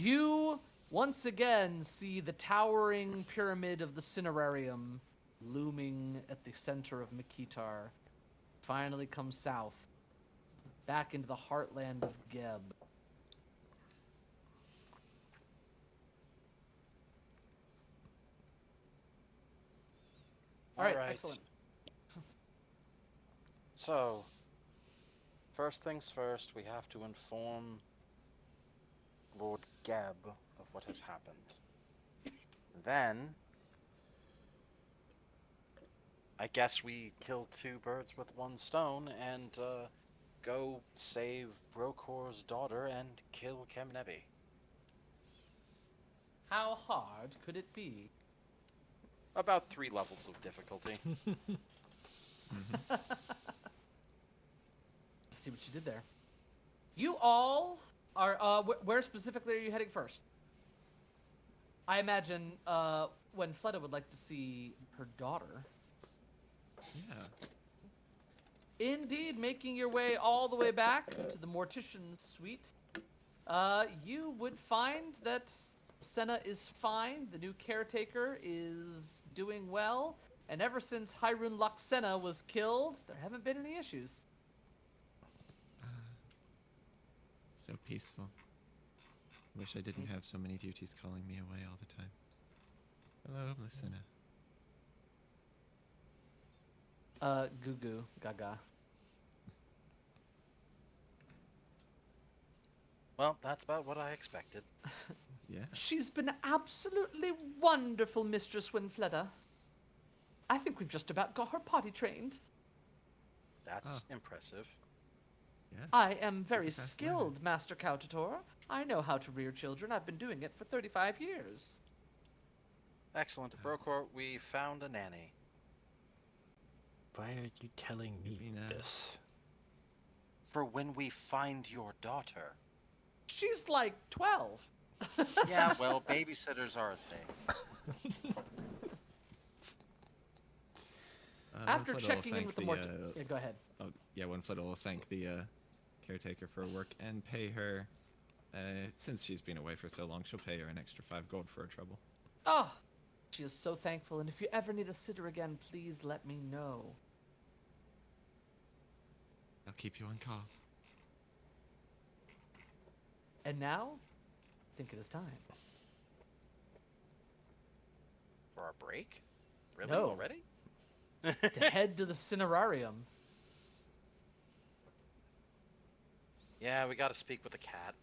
You once again see the towering pyramid of the Cinerarium looming at the center of Mikitar. Finally comes south, back into the heartland of Geb. All right, excellent. So, first things first, we have to inform Lord Geb of what has happened. Then, I guess we kill two birds with one stone and go save Brokor's daughter and kill Kemnebi. How hard could it be? About 3 levels of difficulty. I see what you did there. You all are. Where specifically are you heading first? I imagine when Fleda would like to see her daughter. Yeah. Indeed, making your way all the way back to the Mortician's suite, you would find that Senna is fine, the new caretaker is doing well, and ever since Hyrule Luxenna was killed, there haven't been any issues. So peaceful. Wish I didn't have so many duties calling me away all the time. Hello, Lucina. Goo goo, gaga. Well, that's about what I expected. Yeah. She's been absolutely wonderful, Mistress Winfleda. I think we've just about got her potty trained. That's impressive. Yeah. I am very She's a fast skilled, Master Cautator. I know how to rear children. I've been doing it for 35 years. Excellent. Brokor, we found a nanny. Why are you telling me this? For when we find your daughter. She's like 12. Yeah, well, babysitters are a thing. After Winfleda will checking in thank with the Mortician. Yeah, go ahead. Oh, yeah, Winfleda will thank the caretaker for her work and pay her. Since she's been away for so long, she'll pay her an extra 5 gold for her trouble. Oh, she is so thankful. And if you ever need a sitter again, please let me know. I'll keep you on call. And now, I think it is time. For our break? Really? No. Already? To head to the Cinerarium. Yeah, we gotta speak with the cat.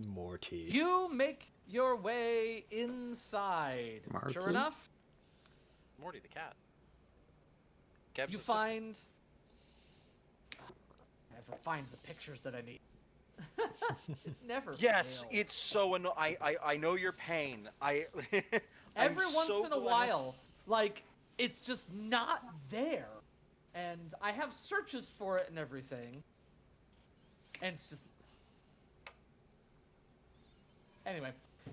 Morty. You make your way inside. Marty? Sure enough, Morty the cat. Geb's you assistant. find... I never find the pictures that I need. It never Yes, fails. it's so I know your pain. Every I'm once so in a glad- while, like, it's just not there. And I have searches for it and everything. And it's just... Anyway,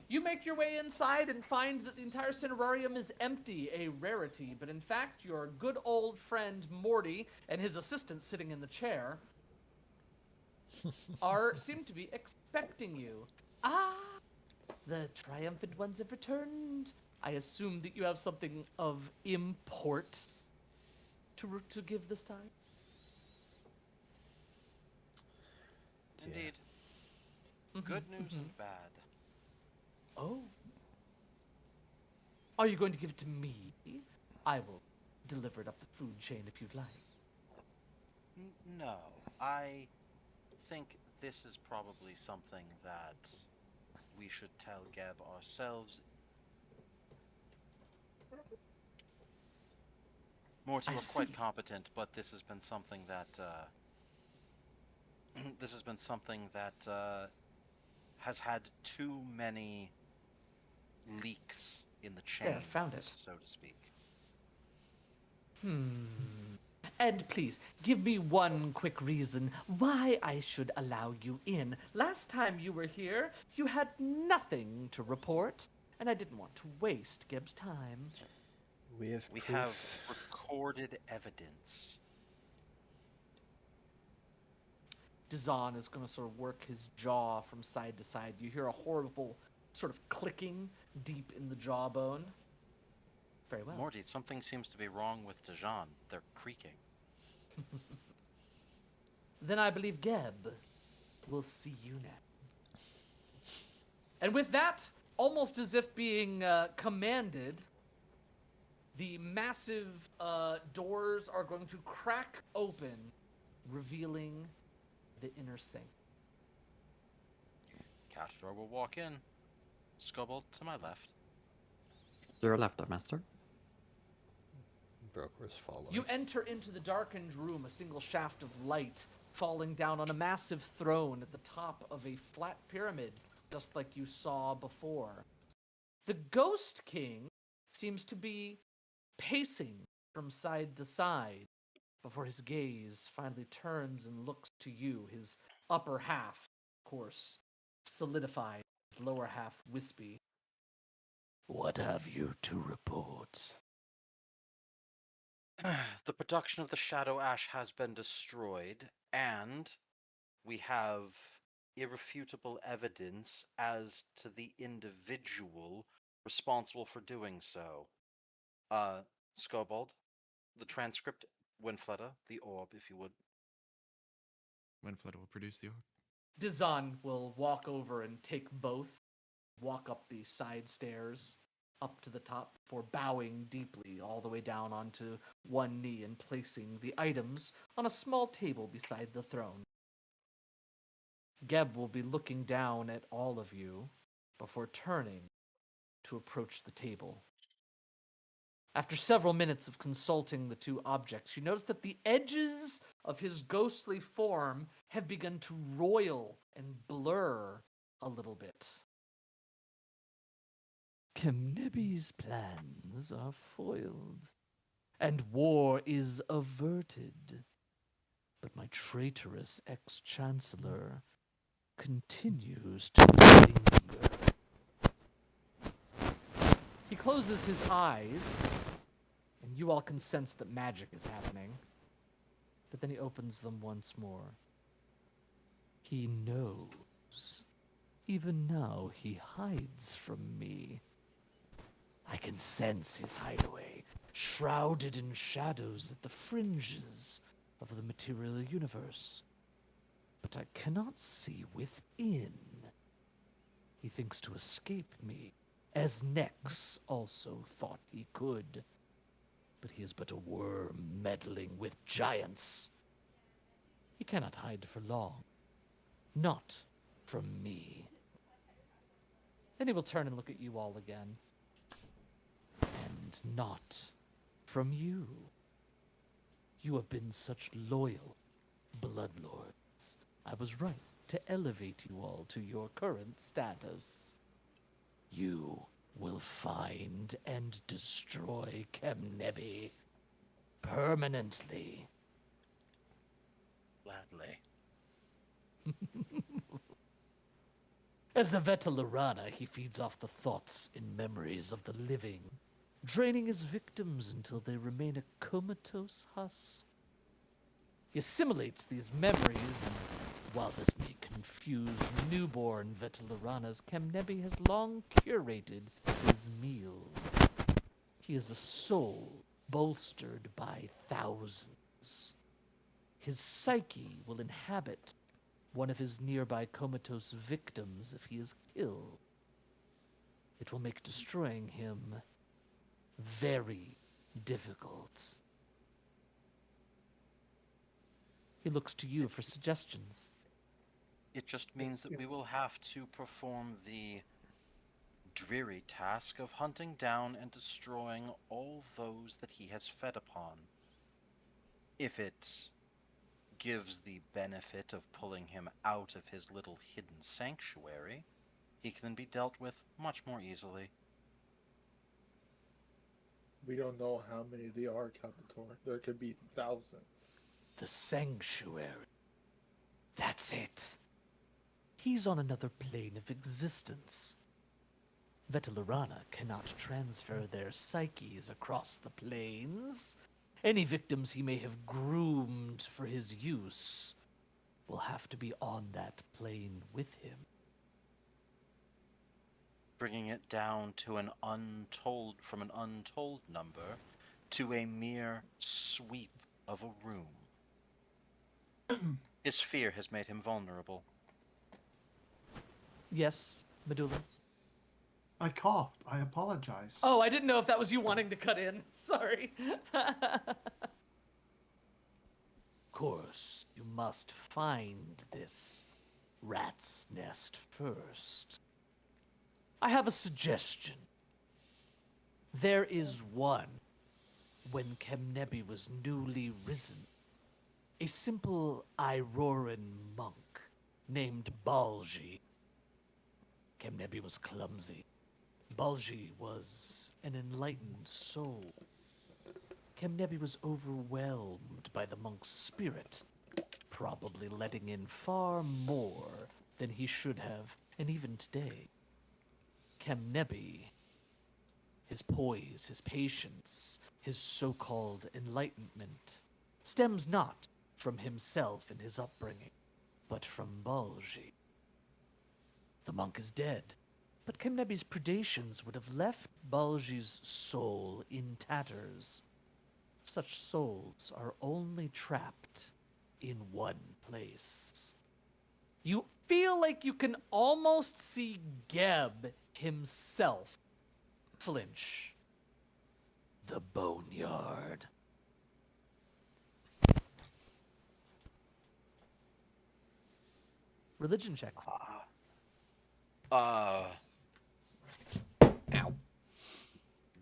you make your way inside and find that the entire Cinerarium is empty, a rarity. But in fact, your good old friend Morty and his assistant sitting in the chair seem to be expecting you. Ah, the triumphant ones have returned. I assume that you have something of import to give this time. Indeed. Good news and bad. Oh. Are you going to give it to me? I will deliver it up the food chain if you'd like. No, I think this is probably something that we should tell Geb ourselves. Morty, I we're see. quite competent, but this has been something that this has been something that has had too many leaks in the chain, There, found it. so to speak. And please, give me one quick reason why I should allow you in. Last time you were here, you had nothing to report, and I didn't want to waste Gibbs' time. We have We proof. have recorded evidence. Dazan is going to sort of work his jaw from side to side. You hear a horrible sort of clicking deep in the jawbone. Very well. Morty, something seems to be wrong with Dijon. They're creaking. Then I believe Geb will see you now. And with that, almost as if being commanded, the massive doors are going to crack open, revealing the inner sanctum. Castor will walk in. Scobold to my left. To your left, master. Brokers follow. You enter into the darkened room, a single shaft of light falling down on a massive throne at the top of a flat pyramid, just like you saw before. The Ghost King seems to be pacing from side to side before his gaze finally turns and looks to you, his upper half, of course, solidified, his lower half wispy. What have you to report? The production of the Shadow Ash has been destroyed, and we have irrefutable evidence as to the individual responsible for doing so. Scobold, the transcript, Winfletta, the orb, if you would. Winfletta will produce the orb. Dazan will walk over and take both, walk up the side stairs, up to the top, before bowing deeply all the way down onto one knee and placing the items on a small table beside the throne. Geb will be looking down at all of you before turning to approach the table. After several minutes of consulting the two objects, you notice that the edges of his ghostly form have begun to roil and blur a little bit. Kemnebi's plans are foiled, and war is averted. But my traitorous ex-chancellor continues to linger. He closes his eyes, and you all can sense that magic is happening. But then he opens them once more. He knows. Even now, he hides from me. I can sense his hideaway, shrouded in shadows at the fringes of the material universe. But I cannot see within. He thinks to escape me, as Nex also thought he could. But he is but a worm meddling with giants. He cannot hide for long. Not from me. Then he will turn and look at you all again. And not from you. You have been such loyal bloodlords. I was right to elevate you all to your current status. You will find and destroy Kemnebi permanently. Gladly. As a Vetelarana, he feeds off the thoughts and memories of the living, draining his victims until they remain a comatose husk. He assimilates these memories, and while this may confuse newborn Vetelaranas, Kemnebi has long curated his meal. He is a soul bolstered by thousands. His psyche will inhabit one of his nearby comatose victims if he is killed. It will make destroying him very difficult. He looks to you for suggestions. It just means that we will have to perform the dreary task of hunting down and destroying all those that he has fed upon. If it gives the benefit of pulling him out of his little hidden sanctuary, he can be dealt with much more easily. We don't know how many there are, Captain Tor. There could be thousands. The sanctuary. That's it. He's on another plane of existence. Vetelarana cannot transfer their psyches across the planes. Any victims he may have groomed for his use will have to be on that plane with him. Bringing it down to an from an untold number to a mere sweep of a room. His fear has made him vulnerable. Yes, Medulla. I coughed. I apologize. Oh, I didn't know if that was you wanting to cut in. Sorry. Of course, you must find this rat's nest first. I have a suggestion. There is one when Kemnebi was newly risen. A simple Iroran monk named Balji. Kemnebi was clumsy. Balji was an enlightened soul. Kemnebi was overwhelmed by the monk's spirit, probably letting in far more than he should have, and even today, Kemnebi, his poise, his patience, his so-called enlightenment, stems not from himself and his upbringing, but from Balji. The monk is dead, but Kemnebi's predations would have left Balji's soul in tatters. Such souls are only trapped in one place. You feel like you can almost see Geb himself flinch. The Boneyard. Religion checks. Ow.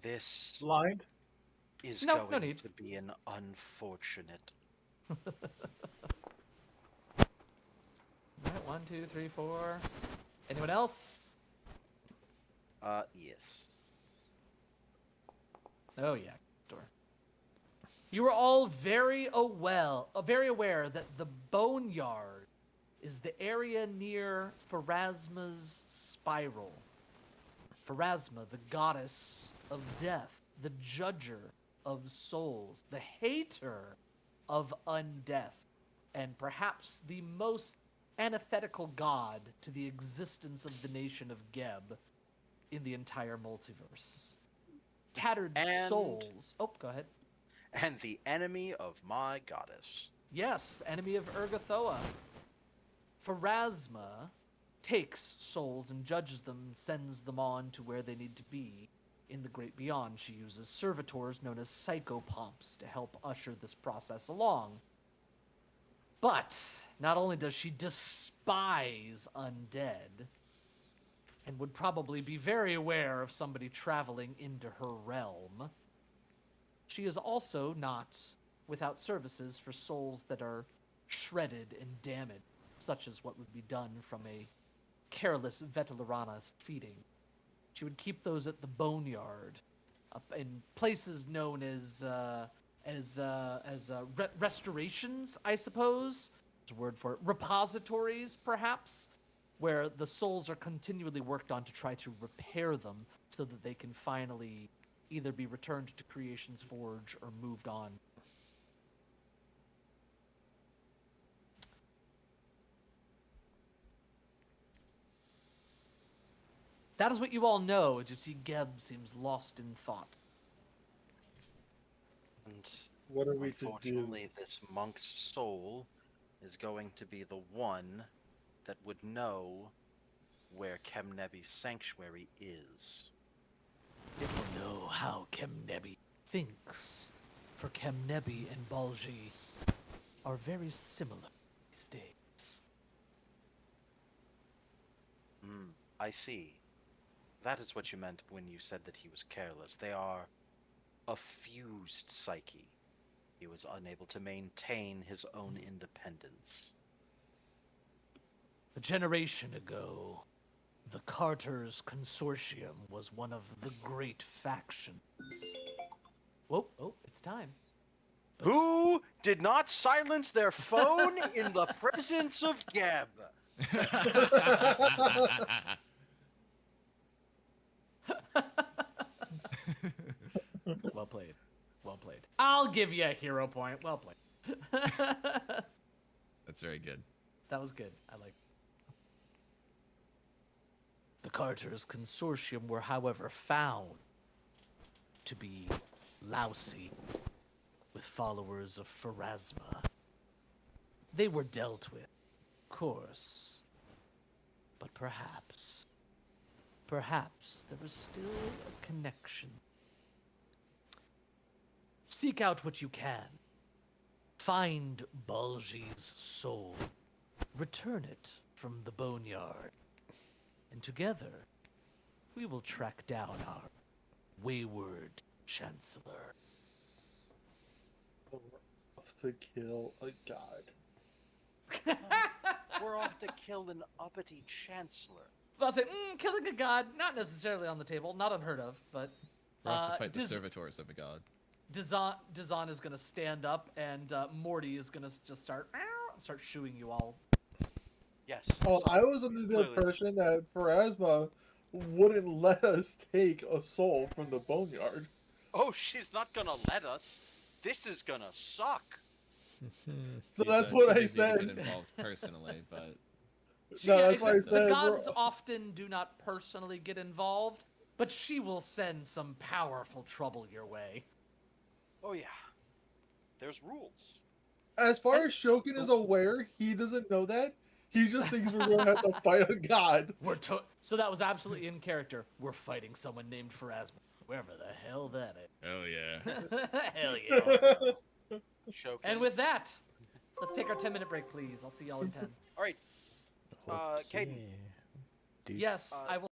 This Blind? is No going need. to be an unfortunate. Alright, 1, 2, 3, 4. Anyone else? Yes. Oh yeah, door. You are all very aware that the Boneyard is the area near Pharasma's spiral. Pharasma, the goddess of death, the judger of souls, the hater of undeath, and perhaps the most antithetical god to the existence of the nation of Geb in the entire multiverse. Tattered And- souls. Oh, go ahead. And the enemy of my goddess. Yes, enemy of Urgathoa. Pharasma takes souls and judges them and sends them on to where they need to be in the great beyond. She uses servitors known as psychopomps to help usher this process along. But not only does she despise undead, and would probably be very aware of somebody traveling into her realm, she is also not without services for souls that are shredded and damaged, such as what would be done from a careless Vetelarana feeding. She would keep those at the Boneyard, up in places known as restorations, I suppose. There's a word for it. Repositories, perhaps, where the souls are continually worked on to try to repair them so that they can finally either be returned to Creation's Forge or moved on. That is what you all know, as you see Geb seems lost in thought. And What are we to do? unfortunately, this monk's soul is going to be the one that would know where Kemnebi's sanctuary is. It will know how Kemnebi thinks, for Kemnebi and Balji are very similar these days. I see. That is what you meant when you said that he was careless. They are a fused psyche. He was unable to maintain his own independence. A generation ago, the Carter's Consortium was one of the great factions. Whoa, oh, it's time. But Who did not silence their phone in the presence of Geb? well played. Well played. I'll give you a hero point. Well played. That's very good. That was good. I like. The Carter's consortium were, however, found to be lousy with followers of Pharasma. They were dealt with, of course. But perhaps there was still a connection. Seek out what you can. Find Balji's soul. Return it from the boneyard. And together, we will track down our wayward chancellor. Off to kill a god. We're off to kill an uppity chancellor. I'll say, killing a god, not necessarily on the table, not unheard of, but We're off to fight the Diz- servitors of a god. Dizan is gonna stand up, and Morty is gonna just start shooing you all. Yes. Oh, I was under the Clearly. impression that Pharasma wouldn't let us take a soul from the boneyard. Oh, she's not gonna let us. This is gonna suck. So He's, that's uh, what too I busy to get said. involved personally, but No, Yeah, that's why I exactly. said The we're- gods often do not personally get involved, but she will send some powerful trouble your way. Oh yeah. There's rules. As far as Shokin is aware, he doesn't know that. He just thinks we're going to have to fight a god. So that was absolutely in character. We're fighting someone named Pharasma, wherever the hell that hell yeah. is. Hell yeah. Shokin. And with that, let's take our 10-minute break, please. I'll see y'all in 10. All right. Caden. Okay. Dude, Yes, I will.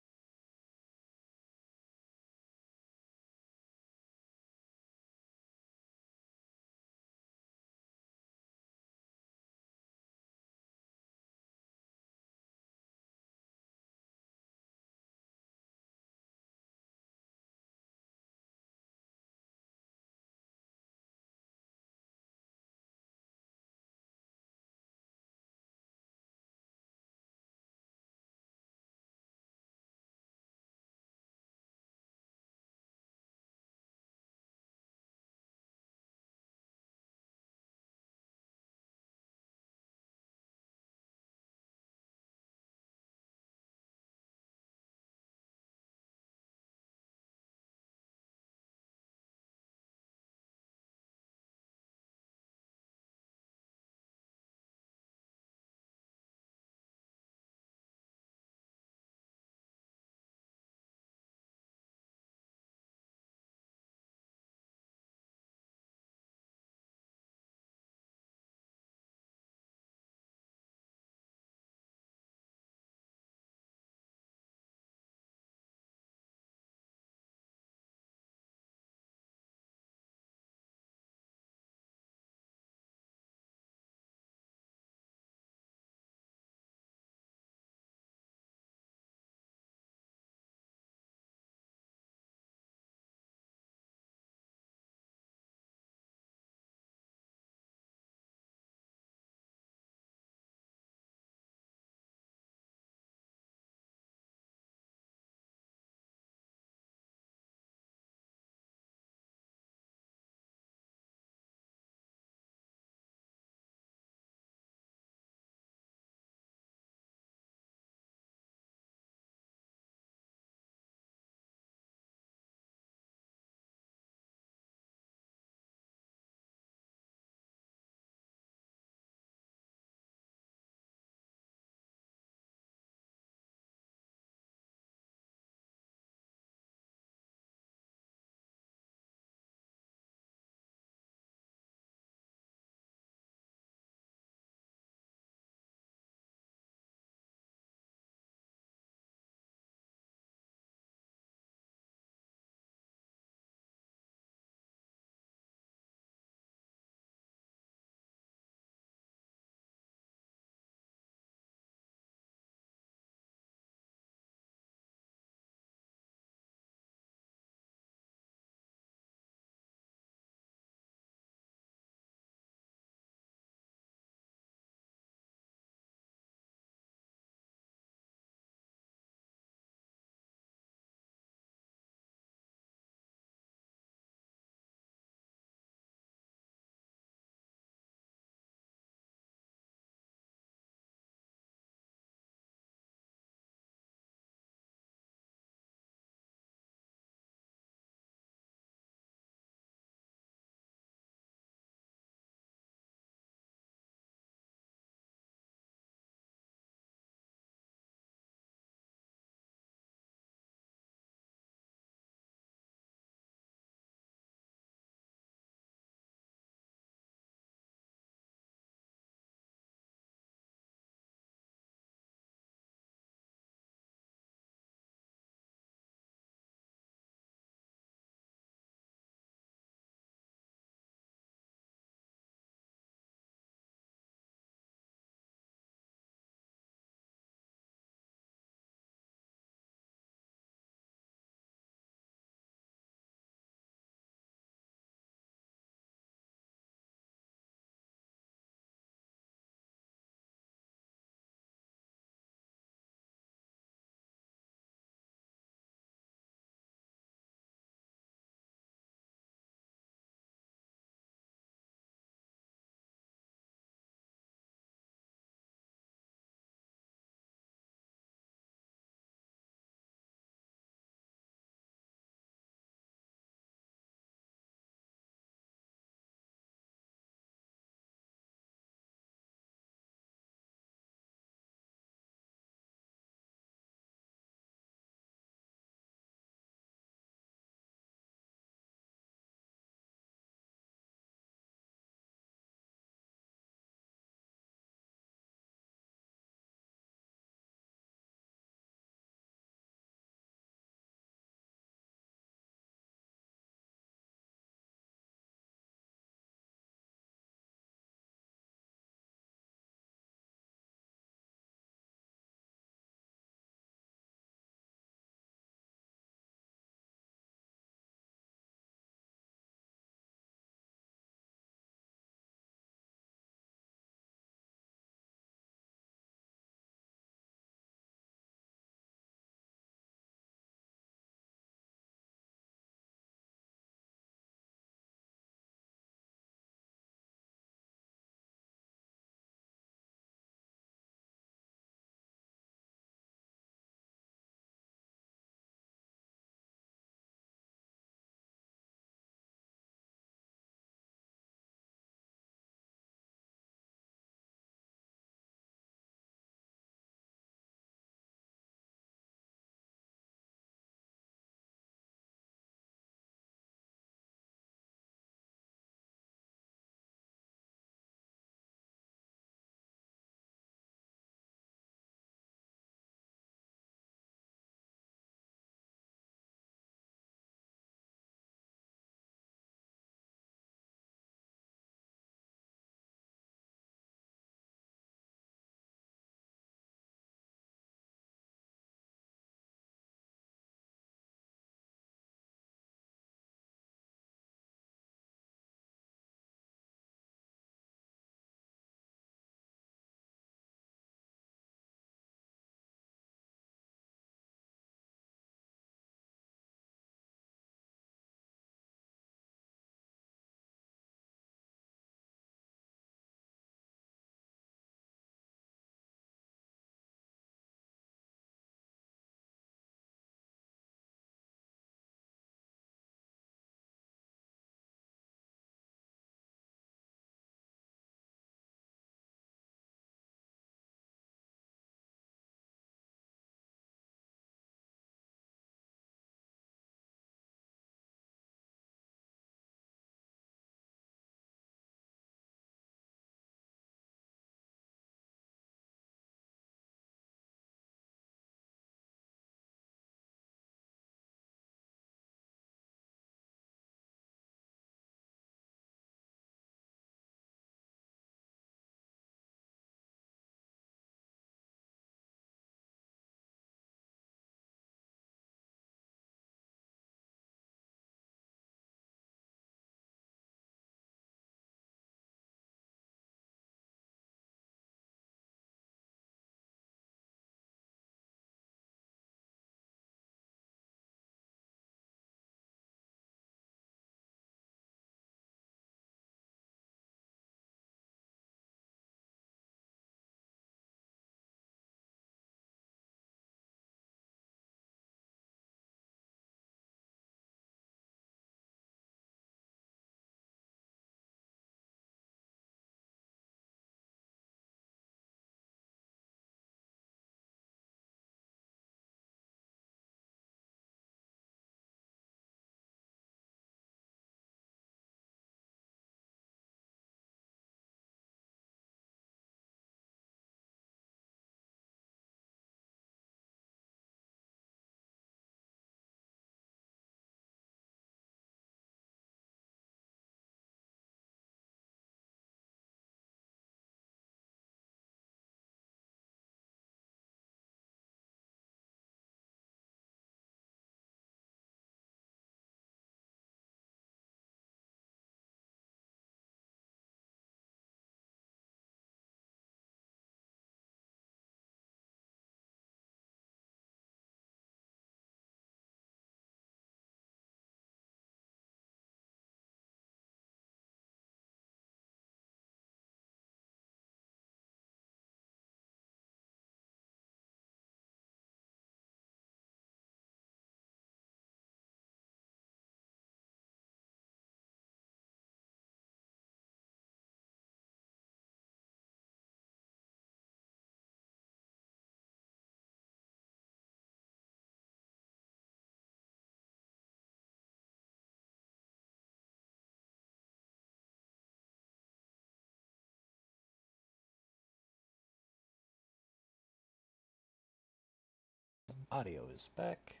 audio is back.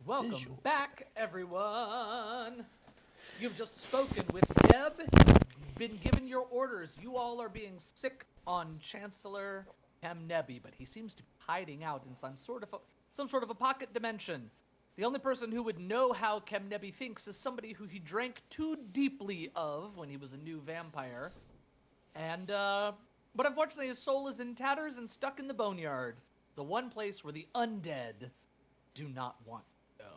Welcome Visuals. back, everyone. You've just spoken with Deb. Been given your orders. You all are being sick on Chancellor Hamnebi, but he seems to be hiding out in some sort of a pocket dimension. The only person who would know how Hamnebi thinks is somebody who he drank too deeply of when he was a new vampire. And but unfortunately his soul is in tatters and stuck in the boneyard, the one place where the undead do not want to go.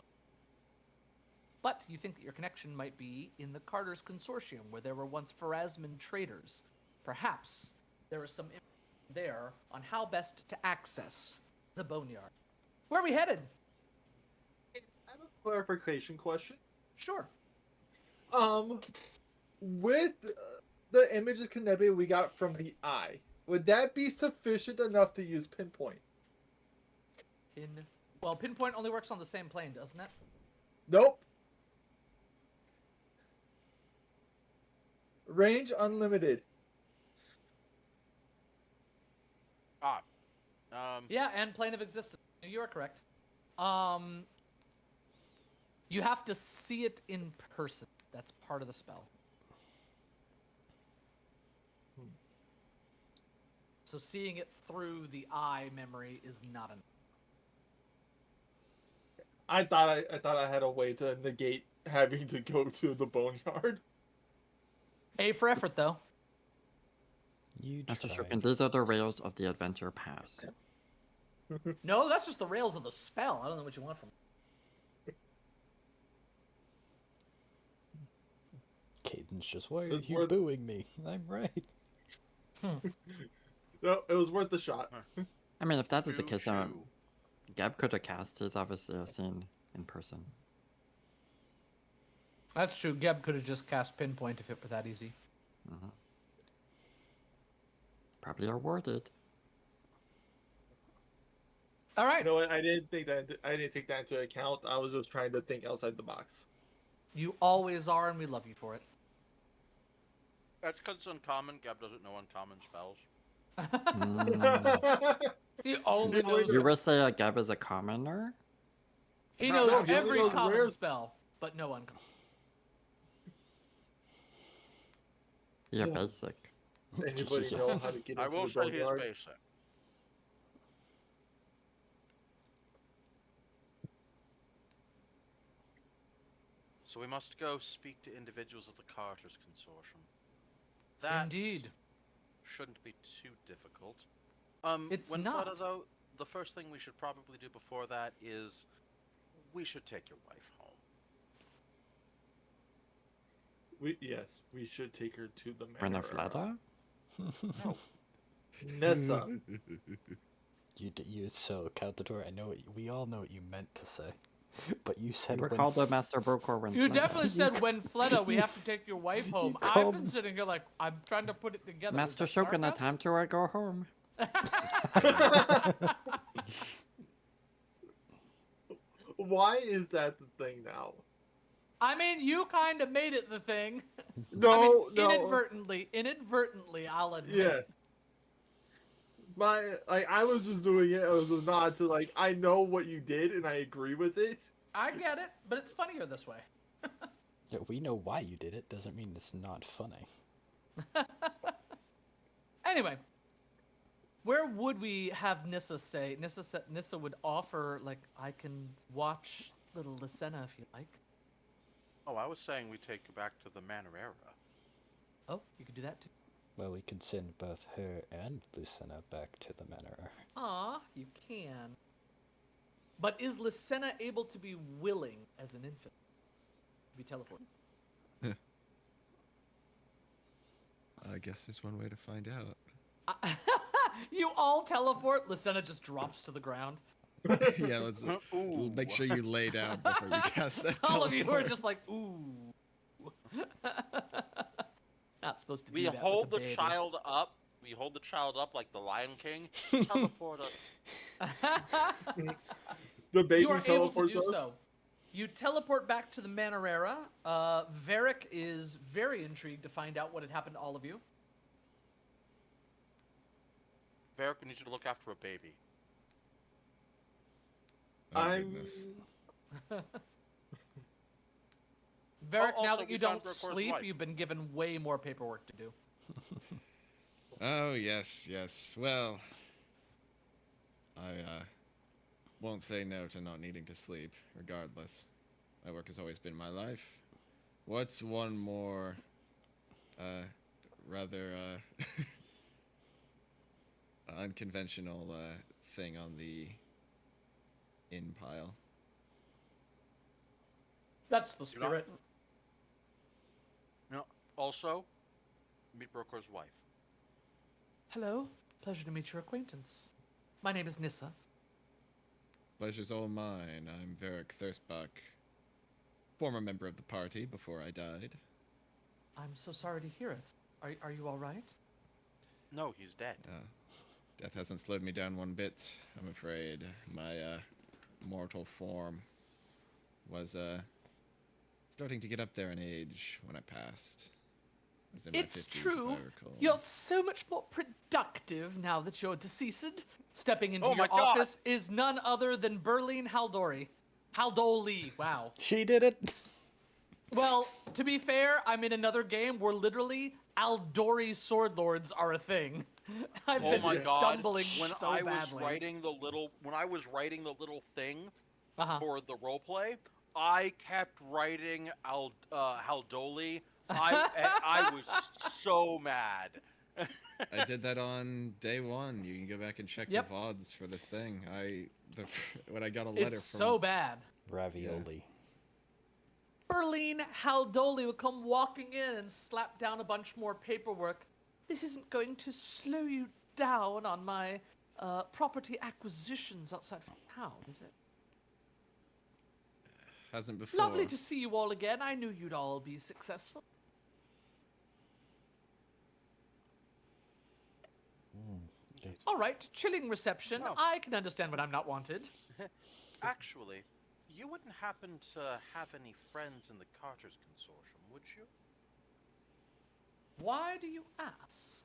But you think that your connection might be in the Carter's Consortium, where there were once Pharasman traders. Perhaps there is some information there on how best to access the boneyard. Where are we headed? I have a clarification question. Sure. With the images Kanebi we got from the eye, would that be sufficient enough to use pinpoint? Well, pinpoint only works on the same plane, doesn't it? Nope. Range unlimited. Yeah, and plane of existence. You are correct. You have to see it in person. That's part of the spell. So seeing it through the eye memory is not enough. I thought I had a way to negate having to go to the boneyard. A for effort, though. You Master tried. Shokin, these are the rails of the adventure pass. No, that's just the rails of the spell. I don't know what you want from me. Caden's just, why are It's you worth- booing me? I'm right. No, it was worth the shot. I mean, if that is the Choo case, choo. Gab could have cast his obviously seen in person. That's true. Geb could have just cast pinpoint if it were that easy. Probably awarded. All right. You know what? I didn't take that into account. I was just trying to think outside the box. You always are, and we love you for it. That's because it's uncommon. Gab doesn't know uncommon spells. He only You knows. You would say Gab is a commoner? He No, knows he only every knows common rare- spell, but no uncommon. Yeah, Yeah. basic. Anybody know how to get into I will the say he's boneyard? basic. So we must go speak to individuals of the Carter's Consortium. That Indeed. shouldn't be too difficult. It's when not. Fleta, though, the first thing we should probably do before that is we should take your wife home. Yes, we should take her to the Brenna manor. Fleta? Nessa. You so Caldador, I know we all know what you meant to say, but you said We're when called the Master Brokor when You Fleta. definitely said when Fleta, we have to take your wife home. I've called- been sitting here like, I'm trying to put it together. Master Was that Shokin, sarcasm? time to go home. Why is that the thing now? I mean, you kind of made it the thing. No, I mean, no. inadvertently, I'll admit. Yeah. I was just doing it as a nod to I know what you did and I agree with it. I get it, but it's funnier this way. Yeah, we know why you did it. Doesn't mean it's not funny. Anyway, where would we have Nissa say? Nissa would offer, I can watch little Lysenna if you like. Oh, I was saying we take her back to the Manor Era. Oh, you could do that too. Well, we can send both her and Lucinna back to the manor. Aw, you can. But is Lysenna able to be willing as an infant? To be teleported? I guess there's one way to find out. You all teleport. Lysenna just drops to the ground. Yeah, let's Ooh. make sure you lay down before you cast that All of you are teleport. just like, ooh. Not supposed to do We that hold with the a baby. child up. We hold the child up like the Lion King. Teleport us. The baby You are able to teleports do us. so. You teleport back to the Manor Era. Varric is very intrigued to find out what had happened to all of you. Varric, we need you to look after a baby. Oh I'm. goodness. Varric, now also, that we you found don't Brokor's sleep, wife. you've been given way more paperwork to do. Oh yes, yes. Well, I won't say no to not needing to sleep, regardless. My work has always been my life. What's one more, rather unconventional thing on the in pile? That's the Do not- spirit. Also, meet Brokor's wife. Hello. Pleasure to meet your acquaintance. My name is Nissa. Pleasure's all mine. I'm Varric Thirstbach, former member of the party before I died. I'm so sorry to hear it. Are you all right? No, he's dead. Death hasn't slowed me down one bit, I'm afraid. My mortal form was starting to get up there in age when I passed. I was in my It's 50s, true. if I recall. You're so much more productive now that you're deceased. Stepping into Oh my your God. office is none other than Berlin Haldori. Haldoli, wow. She did it. Well, to be fair, I'm in another game where literally Aldori sword lords are a thing. I've Oh been my God! stumbling When so I badly. was writing the little thing Uh-huh. for the roleplay, I kept writing Haldoli. I was so mad. I did that on day one. You can go back and check Yep. the VODs for this thing. When I got a letter It's from so bad. Ravioli. Berlin Haldoli would come walking in and slap down a bunch more paperwork. This isn't going to slow you down on my property acquisitions outside of town, is it? hasn't before. Lovely to see you all again. I knew you'd all be successful. Okay. All right, chilling reception. Oh. I can understand when I'm not wanted. Actually, you wouldn't happen to have any friends in the Carter's Consortium, would you? Why do you ask?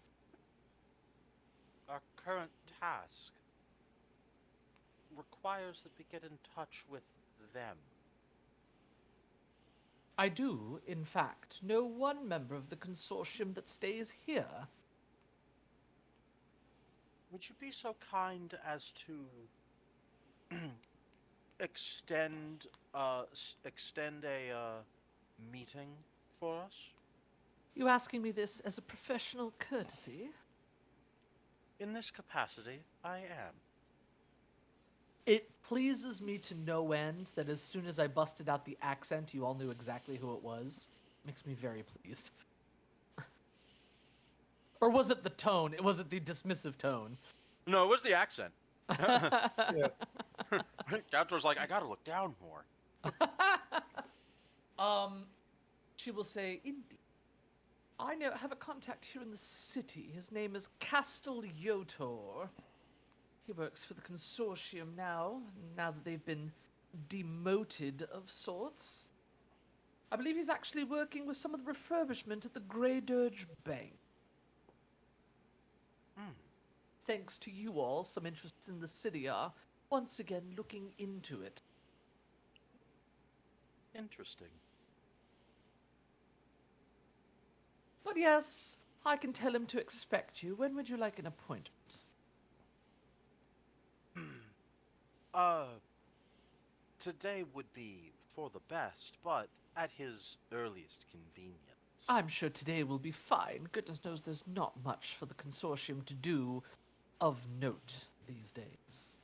Our current task requires that we get in touch with them. I do, in fact, know one member of the consortium that stays here. Would you be so kind as to extend a meeting for us? You asking me this as a professional courtesy? In this capacity, I am. It pleases me to no end that as soon as I busted out the accent, you all knew exactly who it was. Makes me very pleased. Or was it the tone? It wasn't the dismissive tone. No, it was the accent. Yeah. Gator's like, I gotta look down more. She will say, indeed. I have a contact here in the city. His name is Castel Yotor. He works for the consortium now that they've been demoted of sorts. I believe he's actually working with some of the refurbishment at the Grey Dirge Bank. Thanks to you all, some interests in the city are once again looking into it. Interesting. But yes, I can tell him to expect you. When would you like an appointment? Today would be for the best, but at his earliest convenience. I'm sure today will be fine. Goodness knows there's not much for the consortium to do of note these days.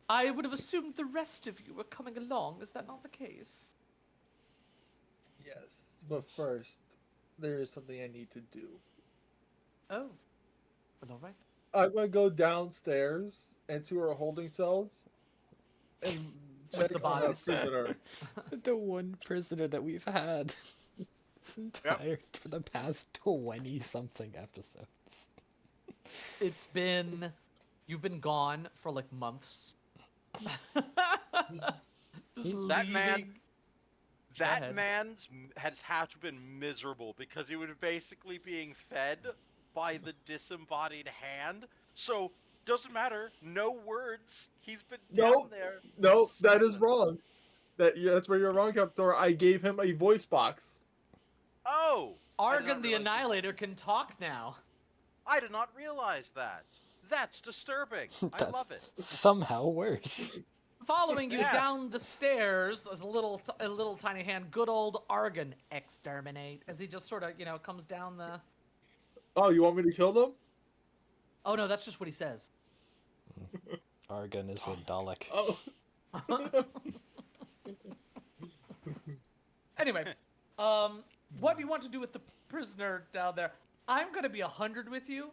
I would have assumed the rest of you were coming along. Is that not the case? Yes, but first, there is something I need to do. Oh. Well, all right. I'm gonna go downstairs into our holding cells and check the on that bodies. prisoner. The one prisoner that we've had this entire for the past 20 something episodes. It's been... You've been gone for like months. Just That man- leaving- Go That ahead. man's has had to have been miserable because he was basically being fed by the disembodied hand. So Doesn't matter. No words. He's been No, down there. no, that is Silent. wrong. That's where you're wrong, Captor. I gave him a voice box. Oh! I did Argon not the realize Annihilator can talk now. I did not realize that. That's disturbing. I love it. Somehow worse. Following you Yeah. down the stairs is a little tiny hand. Good old Argon, exterminate. As he just sort of, comes down the. Oh, you want me to kill them? Oh no, that's just what he says. Argon is a Dalek. Oh, Anyway, what do you want to do with the prisoner down there? I'm gonna be 100 with you.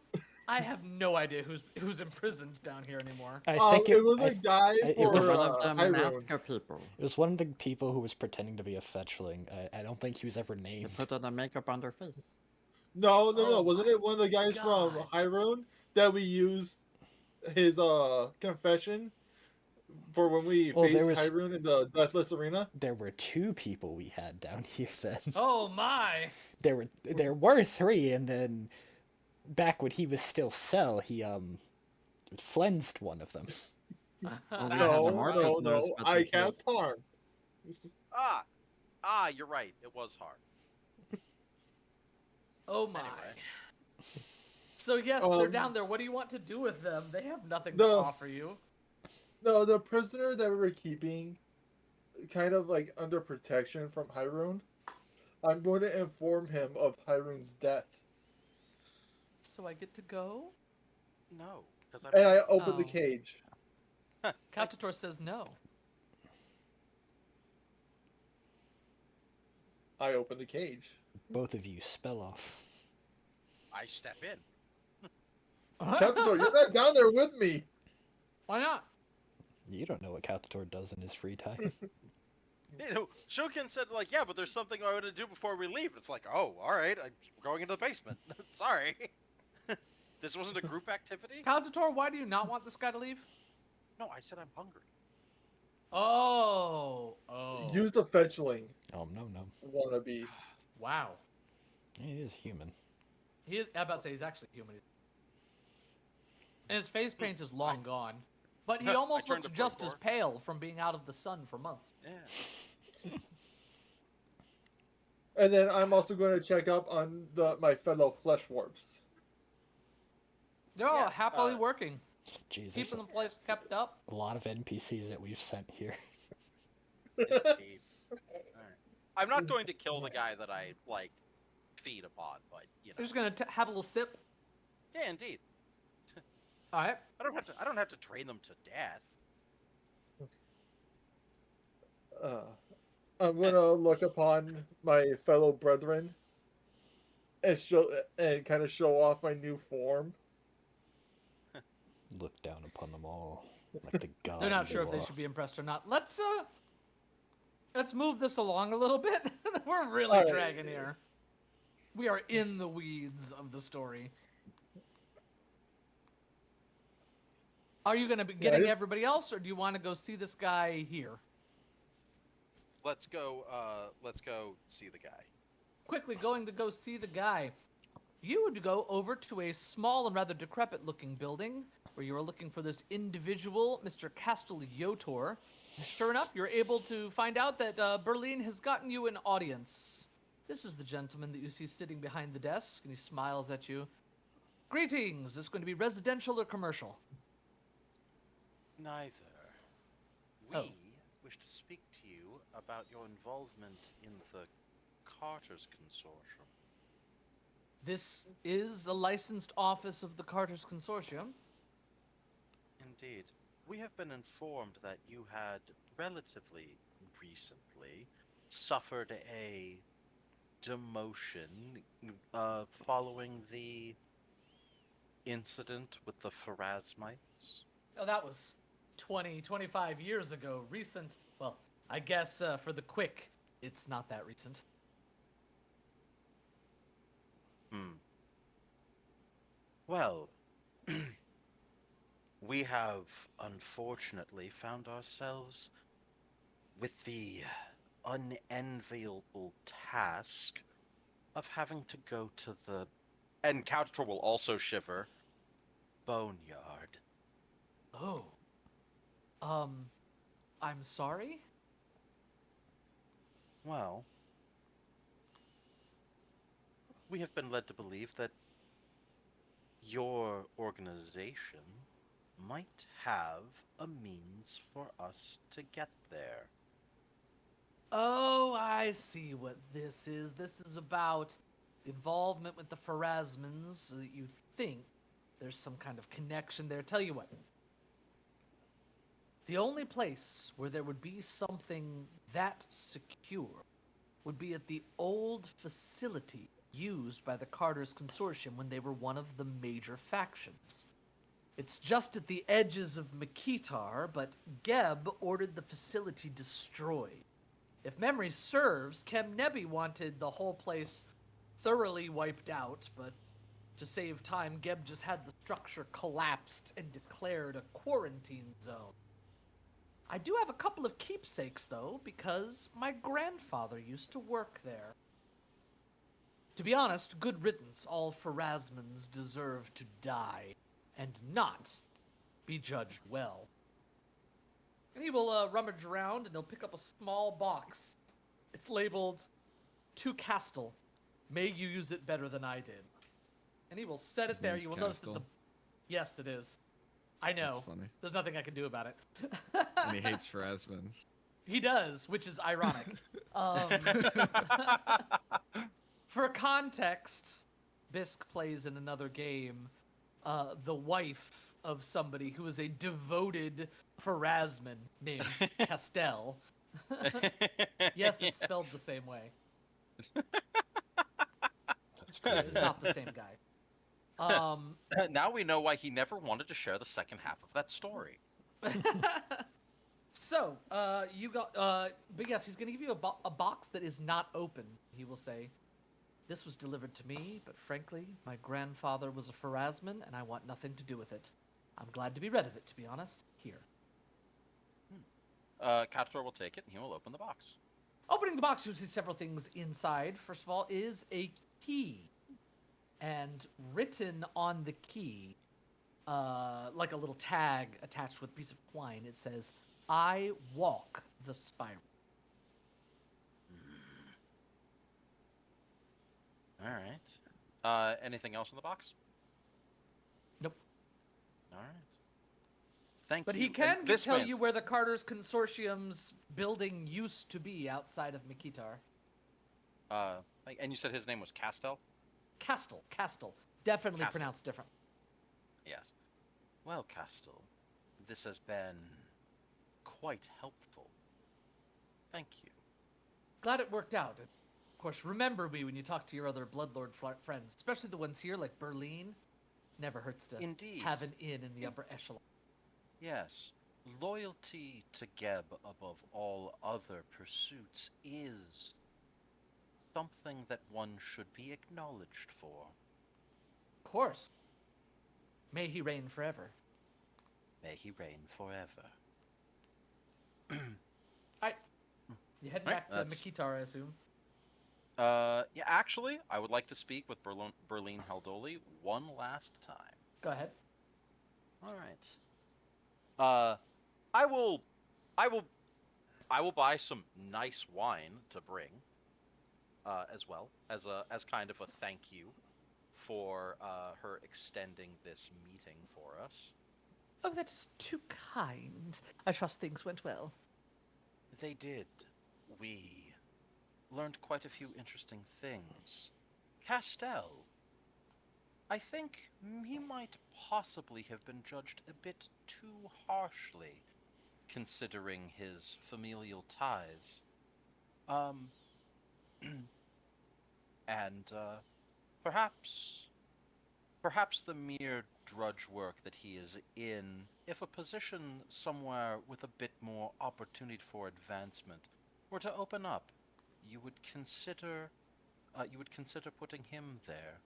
I have no idea who's imprisoned down here anymore. I think it was I a th- guy it for was- One of the Hyrule. masker people. It was one of the people who was pretending to be a fetchling. I don't think he was ever They named. put on the makeup on their face. No, Oh wasn't it one of the guys from God. Hyrule that we used his confession for when we Well, faced there was- Hyrule in the Deathless Arena? There were 2 people we had down here then. Oh my! There were 3, and then back when he was still Cell, he flensed one of them. Well, we had No, more no, prisoners, no. but I they killed- cast harm. You're right. It was hard. Oh my! Anyway. So yes, they're Um, down there. What do you want to do with them? They have nothing the- to offer you. No, the prisoner that we were keeping, kind of like under protection from Hyrule, I'm going to inform him of Hyrule's death. So I get to go? No, because And I open the Oh. cage. Captator says no. I open the cage. Both of you spell off. I step in. Captain, you're not down there with me. Why not? You don't know what Captator does in his free time. Shokin said, like, yeah, but there's something I want to do before we leave. It's like, oh, all right, I'm going into the basement. Sorry. This wasn't a group activity? Captator, why do you not want this guy to leave? No, I said I'm hungry. Oh. Use the fetchling No. wannabe. Wow. He is human. He is. I'm about to say he's actually human. And his face paint is long gone, but he I almost turned looks to just as Procor. pale from being out of the sun for months. Yeah. And then I'm also going to check up on my fellow flesh warps. They're all Yeah, happily working, Jesus. keeping the place kept up. A lot of NPCs that we've sent here. Indeed. Alright. I'm not going to kill the guy that I, like, feed upon, but, you They're know. just gonna have a little sip. Yeah, indeed. All right. I don't have to train them to death. I'm going to look upon my fellow brethren and kind of show off my new form. Look down upon them all like the god. They're not you sure if they are. should be impressed or not. Let's move this along a little bit. We're really All right. dragging here. We are in the weeds of the story. Are you going to be getting just- everybody else, or do you want to go see this guy here? Let's go see the guy. Quickly going to go see the guy. You would go over to a small and rather decrepit-looking building where you are looking for this individual, Mr. Castelliotor. Sure enough, you're able to find out that Berlin has gotten you an audience. This is the gentleman that you see sitting behind the desk, and he smiles at you. Greetings. Is this going to be residential or commercial? Neither. We Oh. wish to speak to you about your involvement in the Carter's Consortium. This is a licensed office of the Carter's Consortium. Indeed. We have been informed that you had relatively recently suffered a demotion following the incident with the Pharasmites. Oh, that was 20, 25 years ago. Recent. Well, I guess for the quick, it's not that recent. Well, we have unfortunately found ourselves with the unenviable task of having to go to the, and Couchtor will also shiver, boneyard. Oh. I'm sorry? Well, we have been led to believe that your organization might have a means for us to get there. Oh, I see what this is. This is about involvement with the Pharasmans, so that you think there's some kind of connection there. Tell you what, the only place where there would be something that secure would be at the old facility used by the Carter's Consortium when they were one of the major factions. It's just at the edges of Makitar, but Geb ordered the facility destroyed. If memory serves, Kemnebi wanted the whole place thoroughly wiped out, but to save time, Geb just had the structure collapsed and declared a quarantine zone. I do have a couple of keepsakes, though, because my grandfather used to work there. To be honest, good riddance. All Pharasmans deserve to die, and not be judged well. And he will rummage around, and he'll pick up a small box. It's labeled, "To Castle. May you use it better than I did." And he will set His it there. name's You will notice that the... Castle? Yes, it is. I know. That's funny. There's nothing I can do about it. And he hates Pharasmans. He does, which is ironic. For context, Bisk plays in another game the wife of somebody who is a devoted Pharasman named Castell. Yes, it's spelled the same way. This is not the same guy. Now we know why he never wanted to share the second half of that story. So, you got, but yes, he's going to give you a box that is not open. He will say, "This was delivered to me, but frankly, my grandfather was a Pharasman, and I want nothing to do with it. I'm glad to be rid of it, to be honest. Here." Cator will take it, and he will open the box. Opening the box, you see several things inside. First of all, is a key. And written on the key, like a little tag attached with a piece of twine, it says, "I walk the spiral." All right. Anything else in the box? Nope. All right. Thank But you. he can And this tell man's- you where the Carter's Consortium's building used to be outside of Makitar. And you said his name was Castell? Castle. Definitely Castle. pronounced different. Yes. Well, Castell, this has been quite helpful. Thank you. Glad it worked out. And of course, remember me when you talk to your other Bloodlord friends, especially the ones here like Berlin. Never hurts to Indeed. have an in the upper echelon. Yes. Loyalty to Geb above all other pursuits is something that one should be acknowledged for. Of course. May he reign forever. May he reign forever. You head Right, back to that's- Makitar, I assume. Yeah, actually, I would like to speak with Berlin Haldoli one last time. Go ahead. All right. I will buy some nice wine to bring, as well as kind of a thank you for her extending this meeting for us. Oh, that is too kind. I trust things went well. They did. We learned quite a few interesting things. Castell, I think he might possibly have been judged a bit too harshly, considering his familial ties. And perhaps the mere drudge work that he is in, if a position somewhere with a bit more opportunity for advancement were to open up, you would consider putting him there.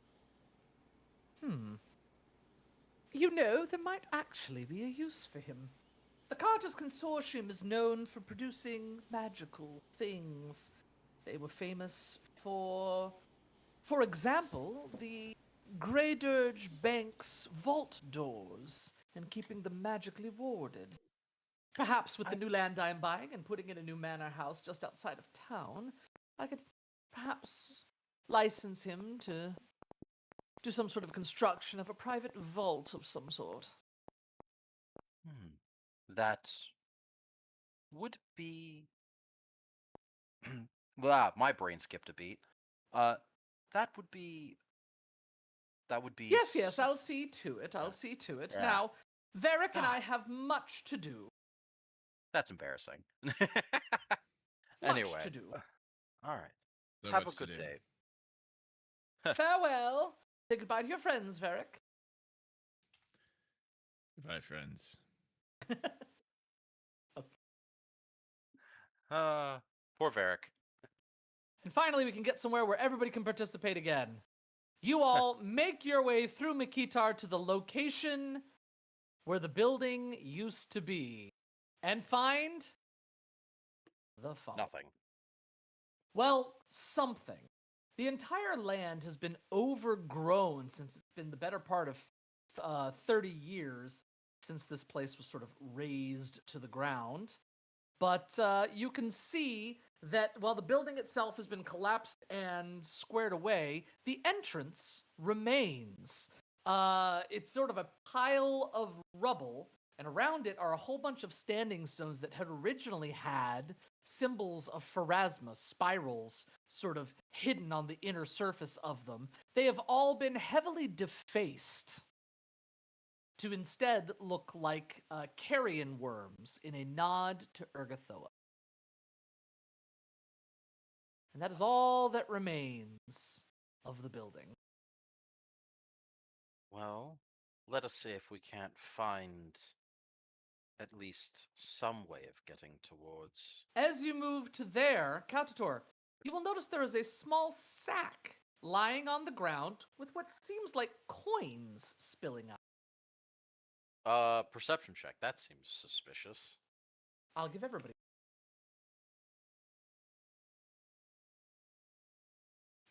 You know, there might actually be a use for him. The Carter's Consortium is known for producing magical things. They were famous for example, the Grey Dirge Bank's vault doors and keeping them magically warded. Perhaps with the new land I'm buying and putting in a new manor house just outside of town, I could perhaps license him to do some sort of construction of a private vault of some sort. That would be. Well, my brain skipped a beat. That would be. That would be. Yes, I'll see to it. I'll see to it. Yeah. Now, Varric and I have much to do. That's embarrassing. Much Anyway. to do. All right. So Have a much to good do. day. Farewell. Say goodbye to your friends, Varric. Goodbye, friends. Poor Varric. And finally, we can get somewhere where everybody can participate again. You all make your way through Mikitar to the location where the building used to be and find the following. Nothing. Well, something. The entire land has been overgrown since it's been the better part of 30 years since this place was sort of razed to the ground. But you can see that while the building itself has been collapsed and squared away, the entrance remains. It's sort of a pile of rubble, and around it are a whole bunch of standing stones that had originally had symbols of pharasma, spirals, sort of hidden on the inner surface of them. They have all been heavily defaced to instead look like carrion worms in a nod to Urgathoa. And that is all that remains of the building. Well, let us see if we can't find at least some way of getting towards. As you move to there, Kautator, you will notice there is a small sack lying on the ground with what seems like coins spilling out. Perception check. That seems suspicious. I'll give everybody.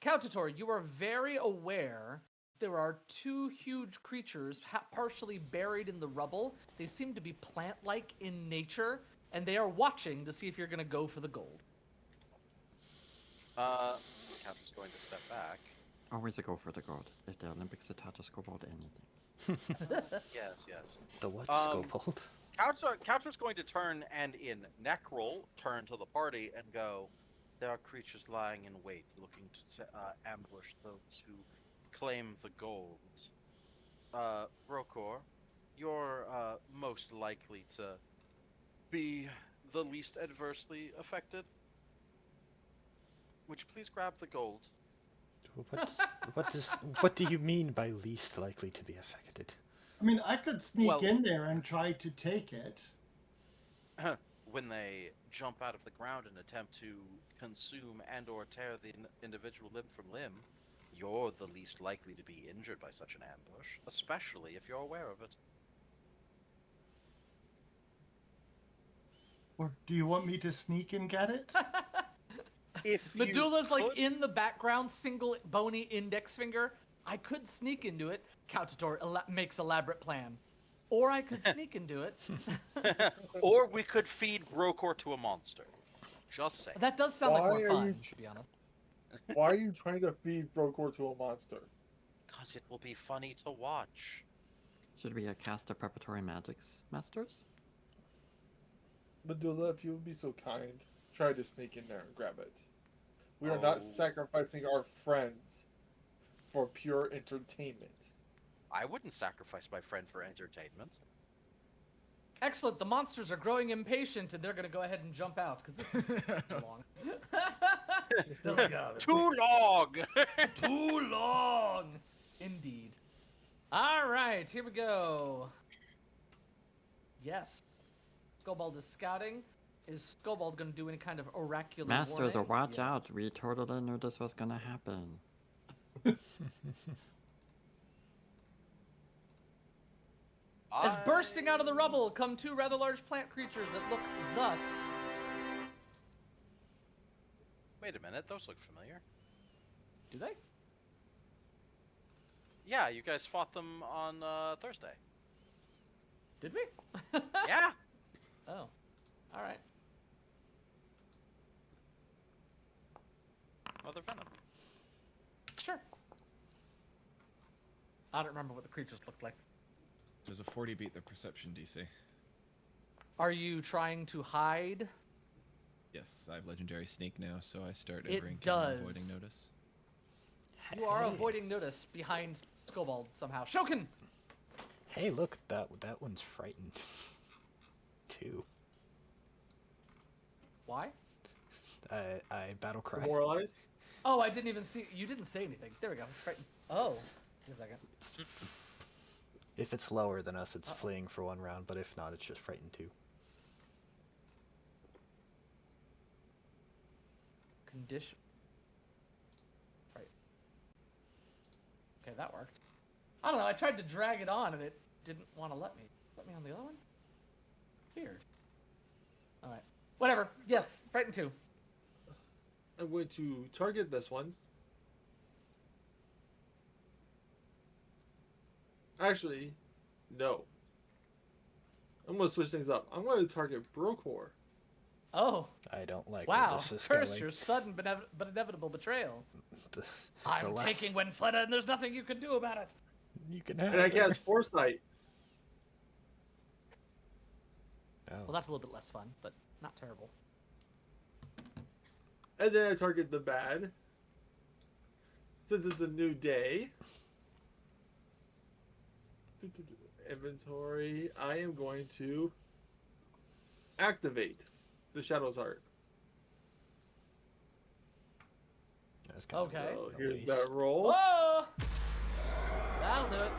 Kautator, you are very aware there are two huge creatures partially buried in the rubble. They seem to be plant-like in nature, and they are watching to see if you're going to go for the gold. Captain's going to step back. Always a go for the gold. If the Olympics attach a scoreboard, anything. Yes. The what? Um, Scopold? Couch's going to turn and in neck roll turn to the party and go, there are creatures lying in wait looking to ambush those who claim the gold. Brokor, you're most likely to be the least adversely affected. Would you please grab the gold? What do you mean by least likely to be affected? I mean, I could sneak Well- in there and try to take it. When they jump out of the ground and attempt to consume and or tear the individual limb from limb, you're the least likely to be injured by such an ambush, especially if you're aware of it. Or do you want me to sneak and get it? If you Medulla's like could- in the background, single bony index finger. I could sneak into it. Kautator makes elaborate plan. Or I could sneak into it. Or we could feed Brokor to a monster. Just saying. That does sound like Why more are fun, you- to be honest. Why are you trying to feed Brokor to a monster? Because it will be funny to watch. Should we cast a preparatory magics, masters? Medulla, if you would be so kind, try to sneak in there and grab it. We are Oh. not sacrificing our friends for pure entertainment. I wouldn't sacrifice my friend for entertainment. Excellent. The monsters are growing impatient, and they're going to go ahead and jump out because this is too long. They're like, "Oh, this Too long! is too long. Indeed. All right, here we go. Yes. Skobald is scouting. Is Skobald going to do any kind of oracular Masters, warning? watch Yes. out. We totally knew this was gonna happen. As bursting out of the rubble come two rather large plant creatures that look thus. Wait a minute, those look familiar. Do they? Yeah, you guys fought them on Thursday. Did we? Yeah. Oh. All right. Mother venom. Sure. I don't remember what the creatures looked like. Does a 40 beat the perception DC? Are you trying to hide? Yes, I have legendary sneak now, so I start It every encounter avoiding does. notice. You are Hey. avoiding notice behind Skobald somehow. Shokin! Hey, look, that one's frightened. Too. Why? I battle cry. Demoralized. Oh, I didn't even see. You didn't say anything. There we go. Frightened. Oh. Wait a second. If it's lower than us, it's fleeing for 1 round, but if not, it's just frightened too. Condition. Right. Okay, that worked. I don't know. I tried to drag it on and it didn't want to let me. Let me on the other one? Weird. Alright. Whatever. Yes, frightened too. I'm going to target this one. Actually, no. I'm going to switch things up. I'm going to target Brokor. Oh, I don't like where wow. this is First, going. your sudden but inevitable betrayal. The I'm last- taking Winfletta and there's nothing you can do about it. You can have And I it. cast Foresight. Well, Oh. that's a little bit less fun, but not terrible. And then I target the bad. Since it's a new day. Inventory. I am going to activate the Shadow's Heart. That's kind of Okay. So a here's waste. that roll. Whoa! That'll do it.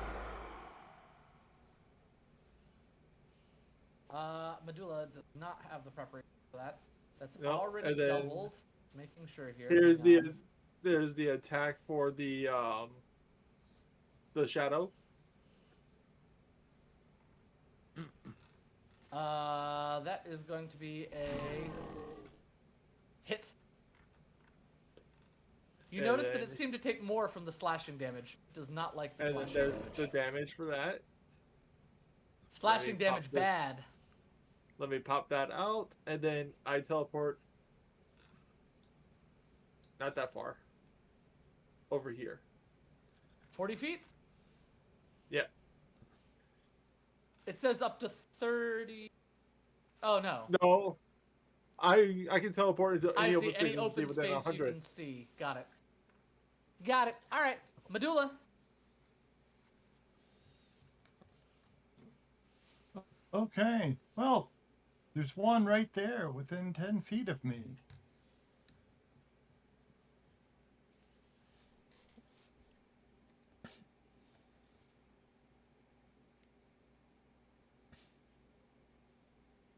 Medulla does not have the preparation for that. That's No, already and then doubled. Making sure here. Here's Hang on. there's the attack for the shadow. That is going to be a hit. You And notice that then- it seemed to take more from the slashing damage. It does not like the And then slashing there's damage. the damage for that. Slashing Let me pop damage this. bad. Let me pop that out, and then I teleport. Not that far. Over here. 40 feet? Yeah. It says up to 30. Oh, no. No. I can teleport into I any see. open space Any you can see open within space you 100. can see. Got it. Got it. All right. Medulla. Okay. Well, there's one right there within 10 feet of me.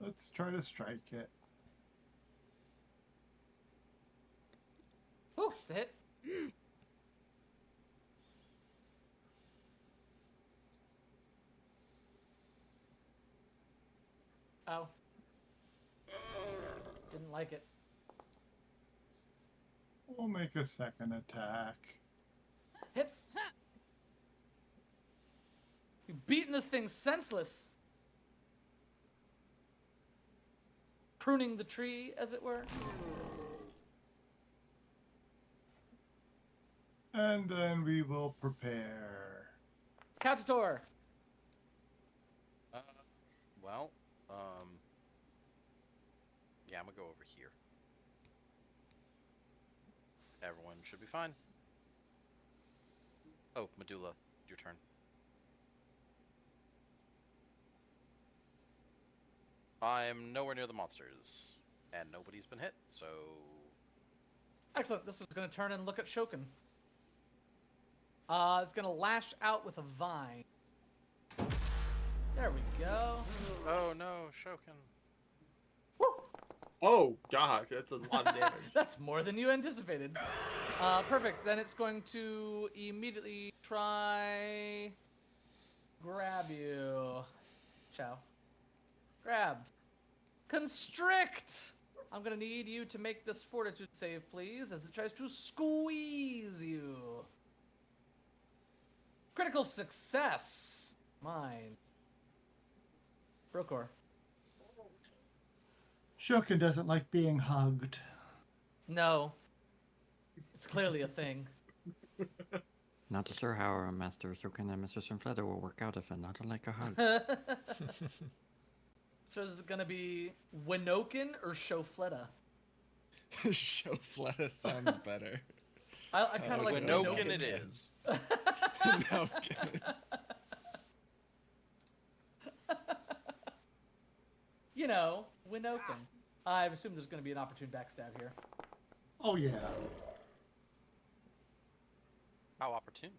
Let's try to strike it. Ooh, it's a hit. Oh. Didn't like it. We'll make a second attack. Hits. You've beaten this thing senseless. Pruning the tree, as it were. And then we will prepare. Countator. Well, yeah, I'm gonna go over here. Everyone should be fine. Oh, Medulla, your turn. I'm nowhere near the monsters, and nobody's been hit, so... Excellent. This is going to turn and look at Shokin. It's going to lash out with a vine. There we go. Oh no, Shokin. Oh, God. That's a lot of damage. That's more than you anticipated. Perfect. Then it's going to immediately try grab you. Chow. Grabbed. Constrict! I'm gonna need you to make this fortitude save, please, as it tries to squeeze you. Critical success. Mine. Brokor. Shokin doesn't like being hugged. No. It's clearly a thing. Not sure how Master Shokin and Mr. Sunfletta will work out if another like a hug. So is it gonna be Winokin or Shofletta? Show Fleta sounds better. I kind of like Winokin Winokin. it is. No kidding. You know, Winokin. I assume there's gonna be an opportune backstab here. Oh yeah. How opportune.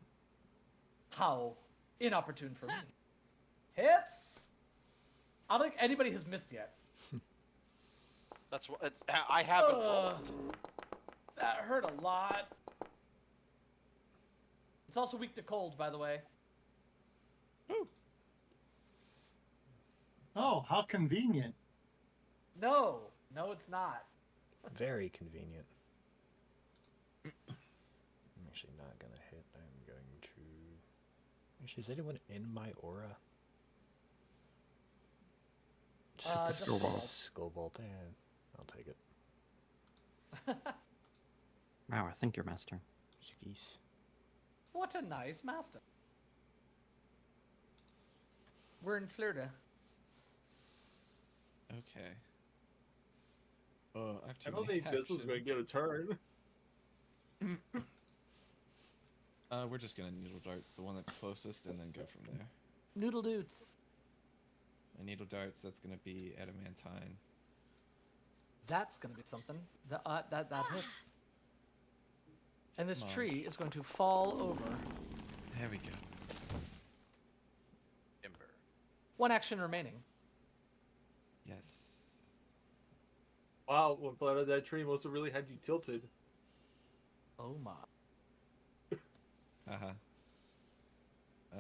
How inopportune for me. Hits. I don't think anybody has missed yet. That's what it's. I haven't rolled. That hurt a lot. It's also weak to cold, by the way. Oh, how convenient. No, it's not. Very convenient. I'm actually not gonna hit. I'm going to. Actually, is anyone in my aura? Just Skullbolt. I'll take it. Wow, I think you're Master. Skis. What a nice master. We're in Florida. Okay. Oh, I have too I don't many think this was going to get a turn. We're just gonna needle darts the one that's closest and then go from there. Noodle doots. My needle darts, that's gonna be adamantine. That's gonna be something. That hits. And this Come on. tree is going to fall over. There we go. Timber. One action remaining. Yes. Wow, when planted that tree must have really had you tilted. Oh my. Uh-huh.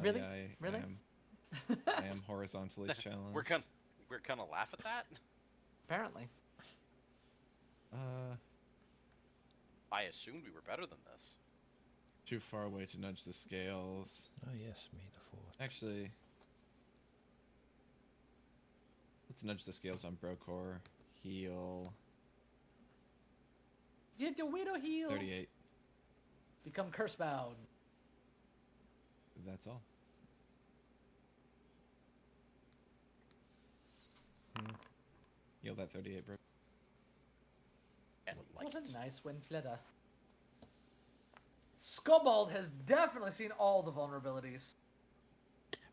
Really? Yeah, I Really? I am horizontally challenged. We're gonna laugh at that. Apparently. I assumed we were better than this. Too far away to nudge the scales. Oh yes, May the 4th. Actually, let's nudge the scales on Brokor. Heal. Get your widow heal. 38. Become curse bound. That's all. Heal that 38, bro. And What light. a nice Winfletta. Skobald has definitely seen all the vulnerabilities.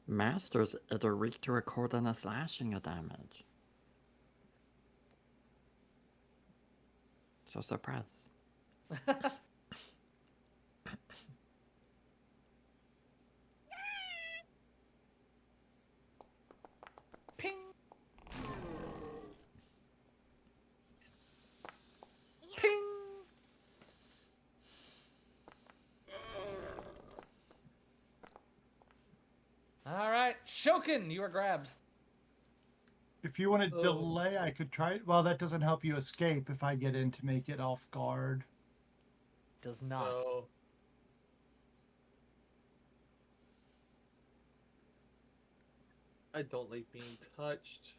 Masters either weak to a cold and a slashing of damage. So suppress. Ping. Ping. All right, Shokin, you are grabbed. If you want to Oh. delay, I could try. Well, that doesn't help you escape if I get in to make it off guard. Does not. No. I don't like being touched.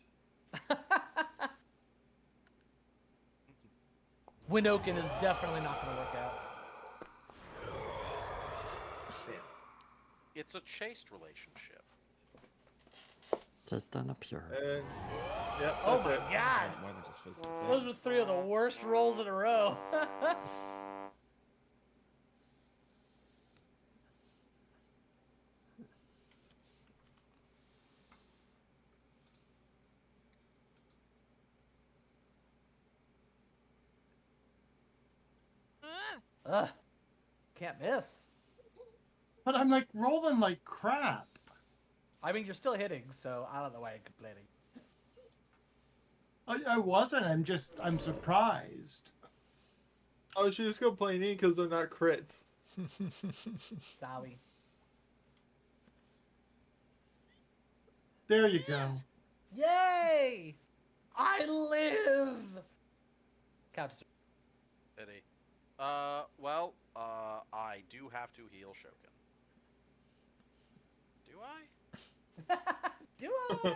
Winokin is definitely not going to work out. It's a chaste relationship. Just an pure. And yep, Oh that's my it. god! More than just physical Those damage. were three of the worst rolls in a row. Ugh. Can't miss. But I'm like rolling like crap. I mean, you're still hitting, so out of the way complaining. I wasn't. I'm surprised. I was just complaining because they're not crits. Sorry. There you go. Yay! I live! Count to Pity. I do have to heal Shokin. Do I? Do I?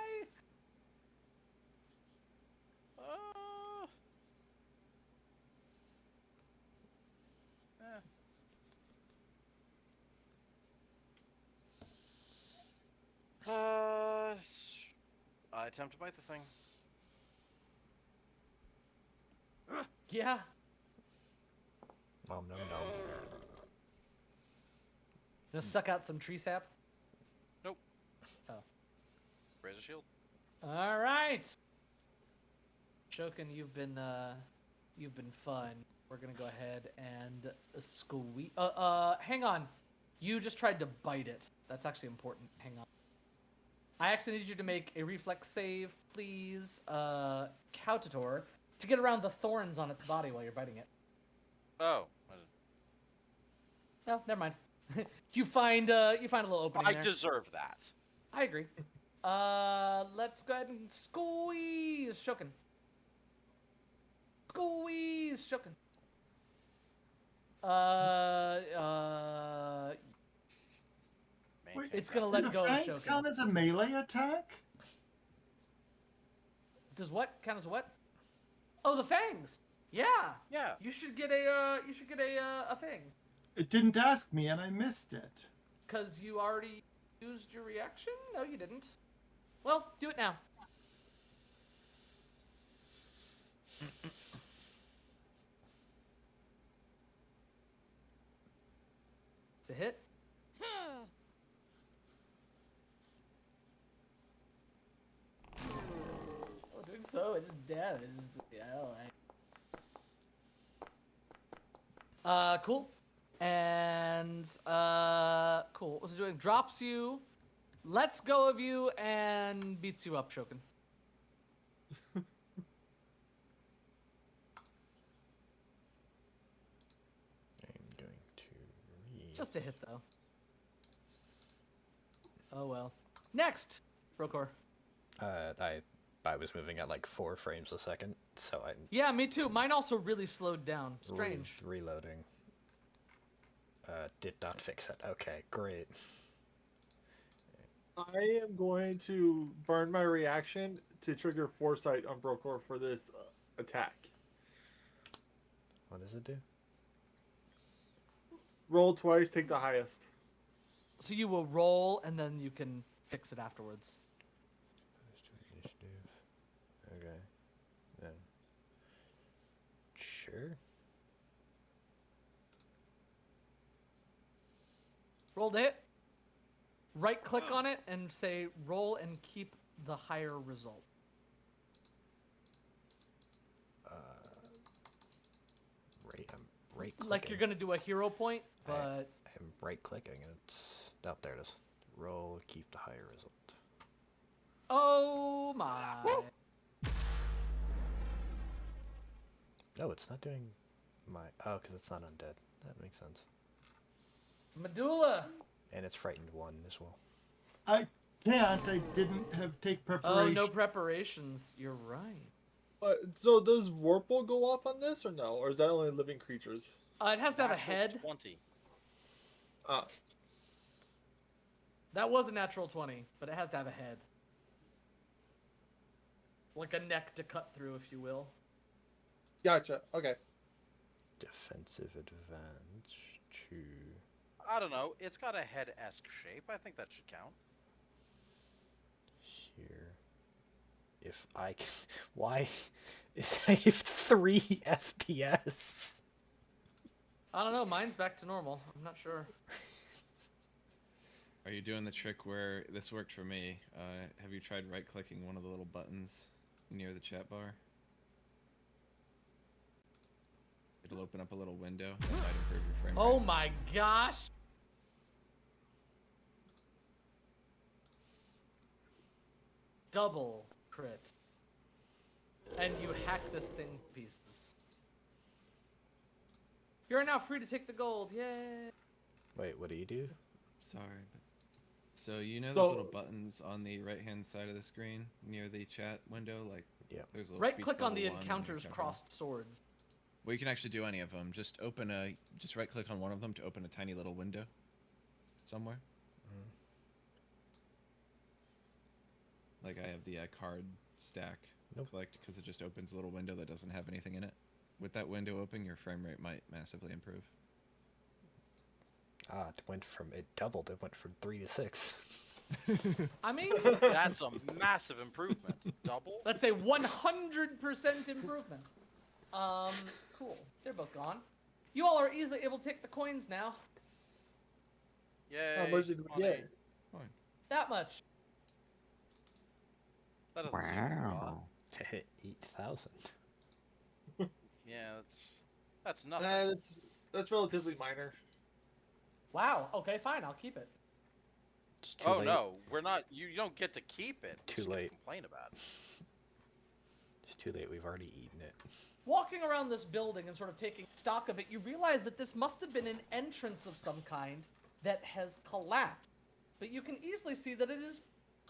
I attempt to bite the thing. Yeah. Nom nom nom. Just suck out some tree sap. Nope. Oh. Raise a shield. All right. Shokin, you've been fun. We're gonna go ahead and squeeze. Hang on. You just tried to bite it. That's actually important. Hang on. I actually need you to make a reflex save, please, Cautator, to get around the thorns on its body while you're biting it. Oh. No, never mind. You find a little opening I there. deserve that. I agree. Let's go ahead and squeeze Shokin. Squeeze Shokin. Maintain It's gonna that. let Do the go of fangs Shokin. count as a melee attack? Does what count as what? Oh, the fangs. Yeah. Yeah. You should get a thing, It didn't ask me and I missed it. cause you already used your reaction. No, you didn't. Well, do it now. It's a hit. Oh, doing so, it is damage. Cool. And, cool. What was it doing? Drops you, lets go of you, and beats you up, Shokin. I'm going to read. Just a hit, though. Oh, well. Next, Brokor. I was moving at like 4 frames a second, so I Yeah, me too. Mine also really slowed down. Strange. reloading. Did not fix it. Okay, great. I am going to burn my reaction to trigger foresight on Brokor for this attack. What does it do? Roll twice, take the highest. So you will roll, and then you can fix it afterwards. Initiative. Okay. Then. Sure. Roll to hit. Right click on it and say roll and keep the higher result. I'm right clicking. Like you're gonna do a hero point, but I'm right clicking and it's oh, there it is. Roll, keep the higher result. oh my. No, it's not doing my because it's not undead. That makes sense. Medulla. And it's frightened 1 as well. I can't. I didn't take Oh, preparation. no preparations. You're right. So does Vorpal go off on this or no? Or is that only living creatures? It has to have a Natural head. 20. That was a natural 20, but it has to have a head. Like a neck to cut through, if you will. Gotcha. Okay. Defensive advantage to I don't know. It's got a head-esque shape. I think that should count. here. If I can, why is I have 3 FPS? I don't know. Mine's back to normal. I'm not sure. Are you doing the trick where this worked for me? Have you tried right-clicking one of the little buttons near the chat bar? It'll open up a little window that might improve your frame Oh rate. my gosh. Double crit. And you hack this thing to pieces. You're now free to take the gold. Yay. Wait, what do you do? Sorry, but so you know So- those little buttons on the right-hand side of the screen near the chat window, like Yeah. there's a little Right speech click on bubble the 1 and encounters encounter crossed swords. Well, you can actually do any of them. Just just right-click on one of them to open a tiny little window somewhere. Like I have the card stack Nope. collect because it just opens a little window that doesn't have anything in it. With that window open, your frame rate might massively improve. It doubled. It went from 3 to 6. I mean, That's a massive improvement. Double? that's a 100% improvement. Cool. They're both gone. You all are easily able to take the coins now. Yay. How much did we money. get? That much. That doesn't seem like a lot. Wow. 8,000. Yeah, that's nothing. That's relatively minor. Wow. Okay, fine. I'll keep it. It's too Oh late. no, we're not. You don't get to keep it. Too You just get to late. complain about it. It's too late. We've already eaten it. Walking around this building and sort of taking stock of it, you realize that this must have been an entrance of some kind that has collapsed. But you can easily see that it is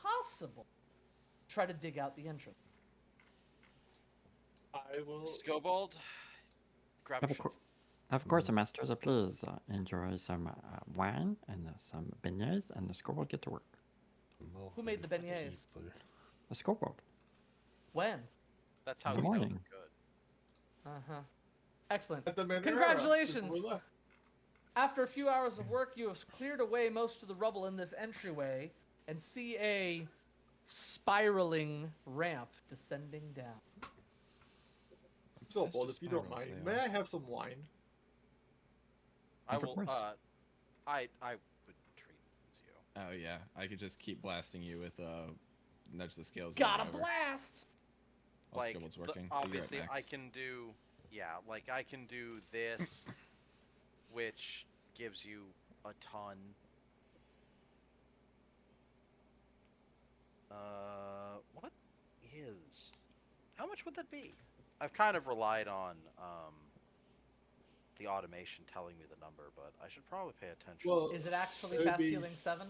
possible to try to dig out the entrance. I will. Skobald, grab a Of, shot. cour- of course, masters, please enjoy some wine and some beignets, and the school will get to work. Who made the beignets? The school will. When? That's how In the we know morning. they're good. Uh-huh. Excellent. At the Manera, Congratulations. before we left. After a few hours of work, you have cleared away most of the rubble in this entryway and see a spiraling ramp descending down. So Obsessed bold, with if you don't spirals, mind. they May are. I have some wine? I Of will. course. I would treat you. Oh yeah, I could just keep blasting you with nudge the scales. or Got a whatever, blast! while Like Scobble's the- working. So you're at obviously, I max. can do. Yeah, like I can do this, which gives you a ton. What is? How much would that be? I've kind of relied on the automation telling me the number, but I should probably pay attention. Well, Is it actually It would fast be- healing 7?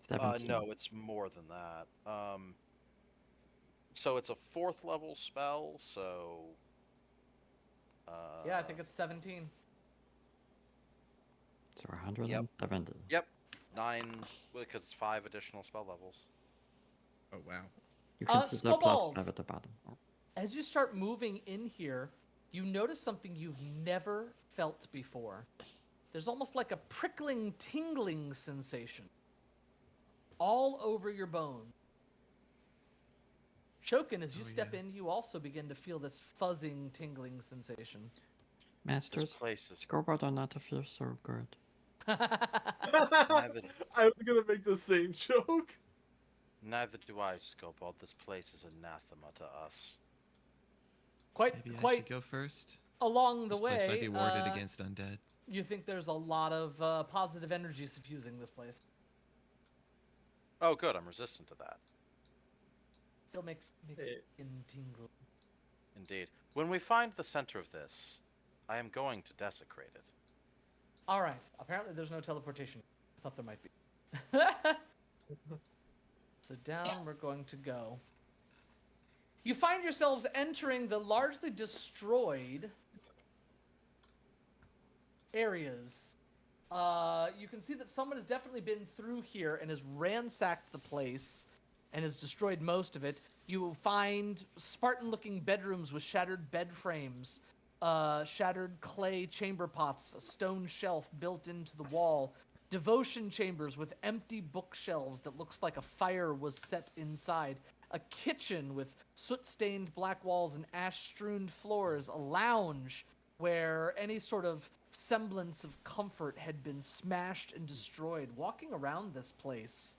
17. No, it's more than that. So it's a 4th level spell, so. Yeah, I think it's 17. So 170. Yep, 9 because it's 5 additional spell levels. Oh wow. You can see the plus Snowballs. 5 at the bottom. Oh, As you start moving in here, you notice something you've never felt before. There's almost like a prickling, tingling sensation all over your bones. Chokin, as you Oh, step yeah. in, you also begin to feel this fuzzing, tingling sensation. This Masters, place is. scoreboard are not to feel so good. I was gonna make the same joke. Neither do I, Scopald. This place is anathema to us. Maybe I quite should go first. along the This place might way, be warded against undead. you think there's a lot of positive energy suffusing this place. Oh, good. I'm resistant to that. Still makes Hey. skin tingle. Indeed. When we find the center of this, I am going to desecrate it. All right. Apparently, there's no teleportation. I thought there might be. So down we're going to go. You find yourselves entering the largely destroyed areas. You can see that someone has definitely been through here and has ransacked the place and has destroyed most of it. You will find Spartan-looking bedrooms with shattered bed frames, shattered clay chamber pots, a stone shelf built into the wall, devotion chambers with empty bookshelves that looks like a fire was set inside, a kitchen with soot-stained black walls and ash-strewn floors, a lounge where any sort of semblance of comfort had been smashed and destroyed. Walking around this place,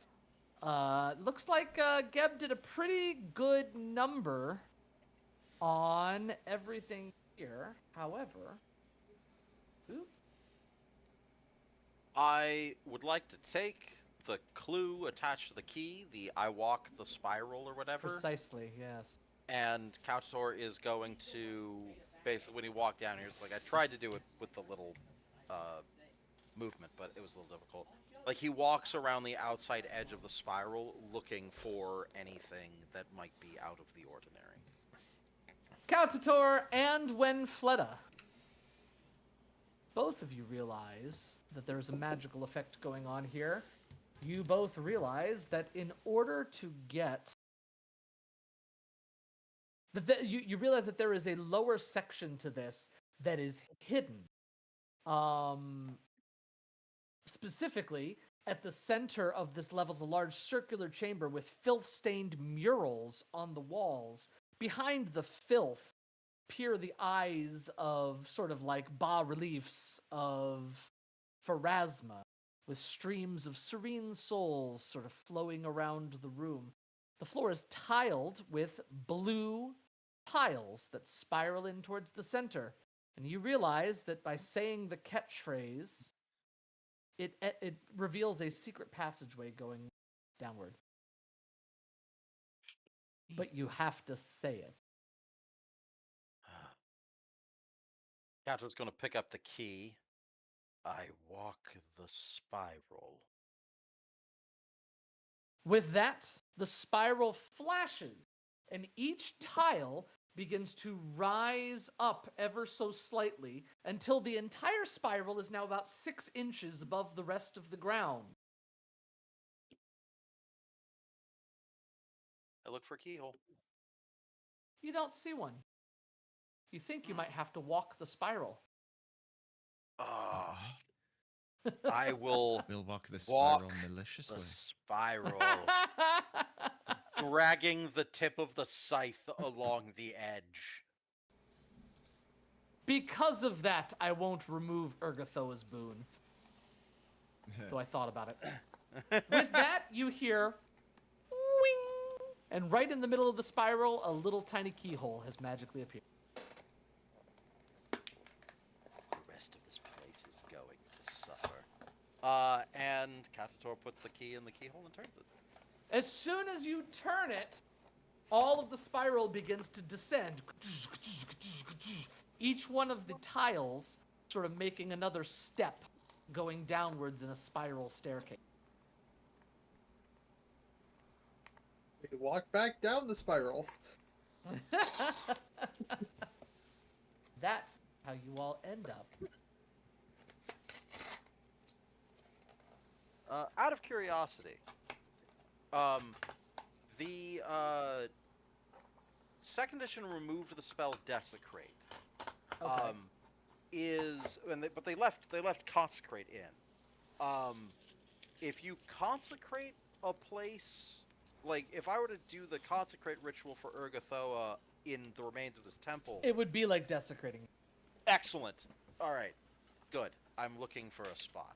looks like Geb did a pretty good number on everything here. However, ooh, I would like to take the clue attached to the key, the I walk the spiral or whatever, precisely, yes. and Couchtor is going to basically, when he walked down here, it's like I tried to do it with the little movement, but it was a little difficult. Like he walks around the outside edge of the spiral looking for anything that might be out of the ordinary. Kautator and Wenfleda. Both of you realize that there's a magical effect going on here. You both realize that in order to get... You realize that there is a lower section to this that is hidden. Specifically, At the center of this level is a large circular chamber with filth-stained murals on the walls. Behind the filth peer the eyes of sort of like bas-reliefs of Pharasma, with streams of serene souls sort of flowing around the room. The floor is tiled with blue tiles that spiral in towards the center. And you realize that by saying the catchphrase, it reveals a secret passageway going downward. But you have to say it. Cato's going to pick up the key. I walk the spiral. With that, the spiral flashes, and each tile begins to rise up ever so slightly until the entire spiral is now about 6 inches above the rest of the ground. I look for a keyhole. You don't see one. You think you might have to walk the spiral. I will We'll walk the walk spiral maliciously. the spiral, dragging the tip of the scythe along the edge. Because of that, I won't remove Urgathoa's boon. Though I thought about it. With that, you hear wing! And right in the middle of the spiral, a little tiny keyhole has magically appeared. The rest of this place is going to suffer. And Catator puts the key in the keyhole and turns it. As soon as you turn it, all of the spiral begins to descend. Each one of the tiles sort of making another step going downwards in a spiral staircase. We walk back down the spiral. That's how you all end up. Out of curiosity, the second edition removed the spell Desecrate. Okay. But they left Consecrate in. If you consecrate a place, like if I were to do the Consecrate ritual for Urgathoa in the remains of this temple, It would be like desecrating. excellent. All right, good. I'm looking for a spot.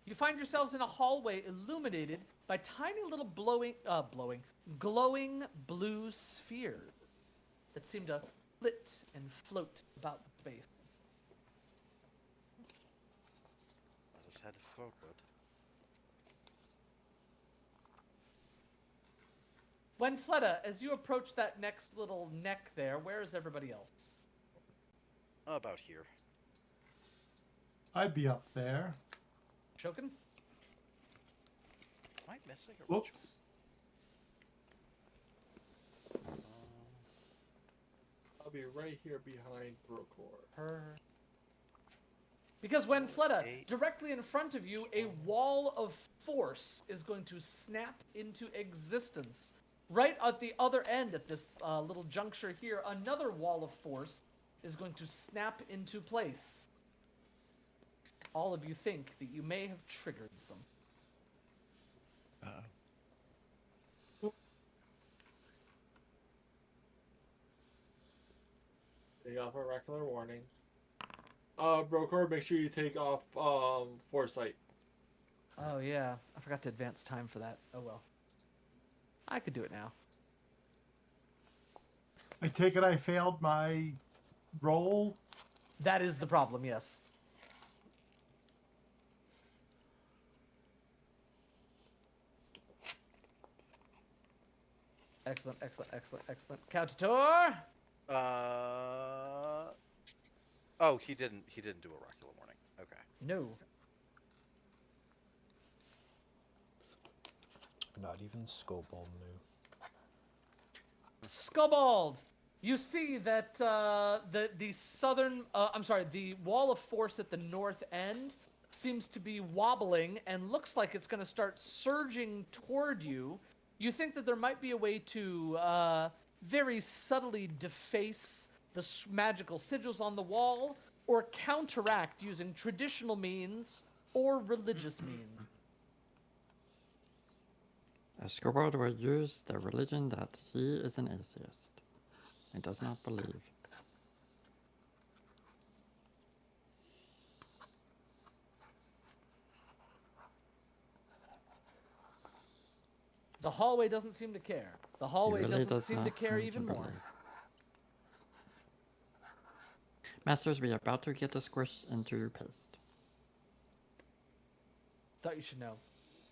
You find yourselves in a hallway illuminated by tiny little glowing blue spheres that seem to flit and float about the space. Let us head forward. When Fleta, as you approach that next little neck there, where is everybody else? About here. I'd be up there. Shokin? Am I missing a ritual? Whoops. I'll be right here behind Brokor. Her. Because when Fleta, Eight. directly in front of you, a wall of force is going to snap into existence. Right at the other end, at this little juncture here, another wall of force is going to snap into place. All of you think that you may have triggered some. Take off oracular warning. Brokor, make sure you take off foresight. Oh yeah, I forgot to advance time for that. Oh well. I could do it now. I take it I failed my roll. That is the problem, yes. Excellent, excellent, excellent, excellent. Countator! Oh, he didn't do oracular warning. Okay. No. Not even Skobald knew. Skobald! You see that the southern, the wall of force at the north end seems to be wobbling and looks like it's going to start surging toward you. You think that there might be a way to very subtly deface the magical sigils on the wall, or counteract using traditional means or religious means. A Scoreboard will use the religion that he is an atheist. He does not believe. The hallway doesn't seem to care. The hallway He really doesn't does seem to not care seem even to more. believe. Masters, we are about to get a squish into paste. Thought you should know.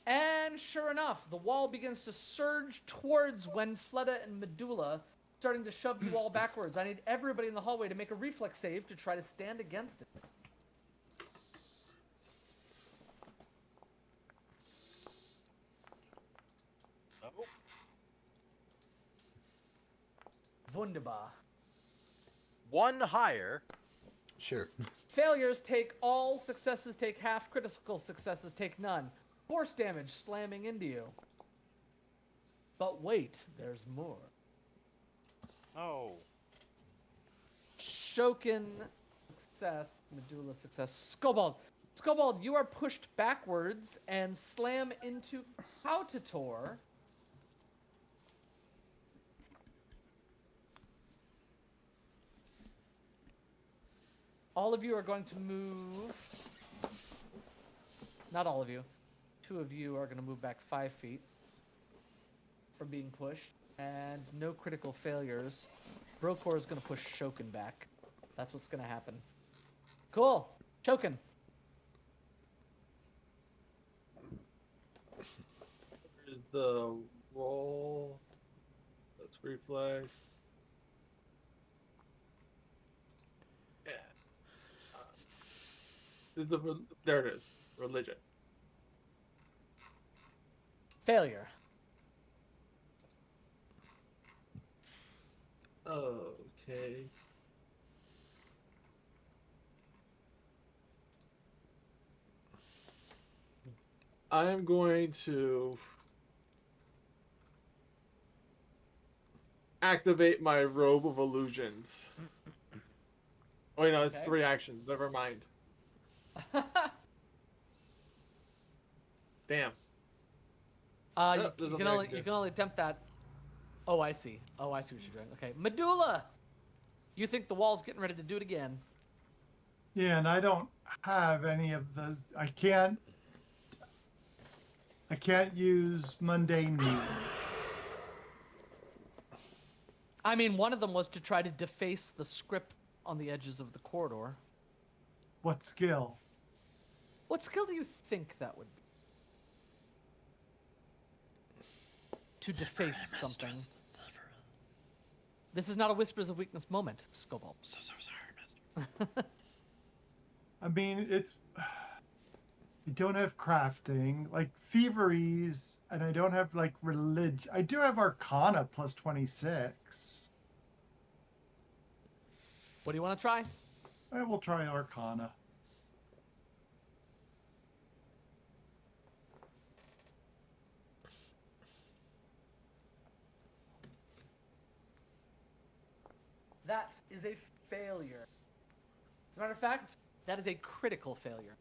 And sure enough, the wall begins to surge towards Wenfleda and Medulla, starting to shove you all backwards. I need everybody in the hallway to make a reflex save to try to stand against it. Oh, Wunderbar. one higher. Sure. Failures take all, successes take half, critical successes take none. Force damage slamming into you. But wait, there's more. Oh. Shokin success, Medulla success. Skobald. Skobald, you are pushed backwards and slam into Kautator. All of you are going to move. Not all of you. 2 of you are going to move back 5 feet from being pushed. And no critical failures. Brokor is going to push Shokin back. That's what's going to happen. Cool. Shokin. Here's the roll. That's reflex. Yeah. There it is. Religion. Failure. Okay. I am going to activate my robe of illusions. Oh, wait, no, it's Okay. 3 actions. Never mind. Damn. You Yep, there's can nothing I only can you do. can only attempt that. Oh, I see. Oh, I see what you're doing. Okay, Medulla. You think the wall's getting ready to do it again? Yeah, and I don't have any of the. I can't use mundane means. I mean, one of them was to try to deface the script on the edges of the corridor. What skill? What skill do you think that would be? To deface something. This is not a Whispers of Weakness moment, Skobald. So sorry, Master. I mean, it's. I don't have crafting, like thieveries, and I don't have like religion. I do have Arcana plus 26. What do you want to try? I will try Arcana. That is a failure. As a matter of fact, that is a critical failure.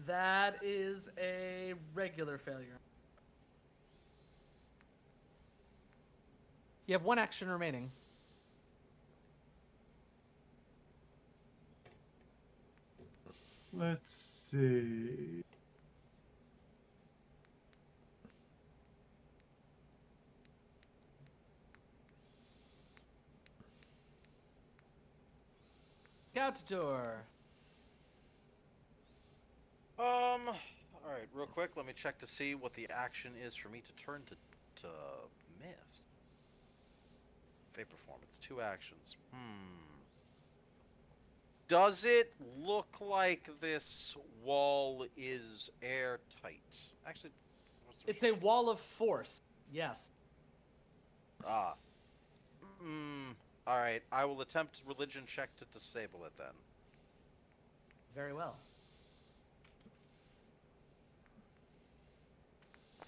That is a regular failure. You have 1 action remaining. Let's see. Gautador. All right, real quick, let me check to see what the action is for me to turn to mist. Vapor form. It's 2 actions. Does it look like this wall is airtight? Actually, what's the It's a wall of force. Yes. Ah. All right. I will attempt religion check to disable it then. Very well.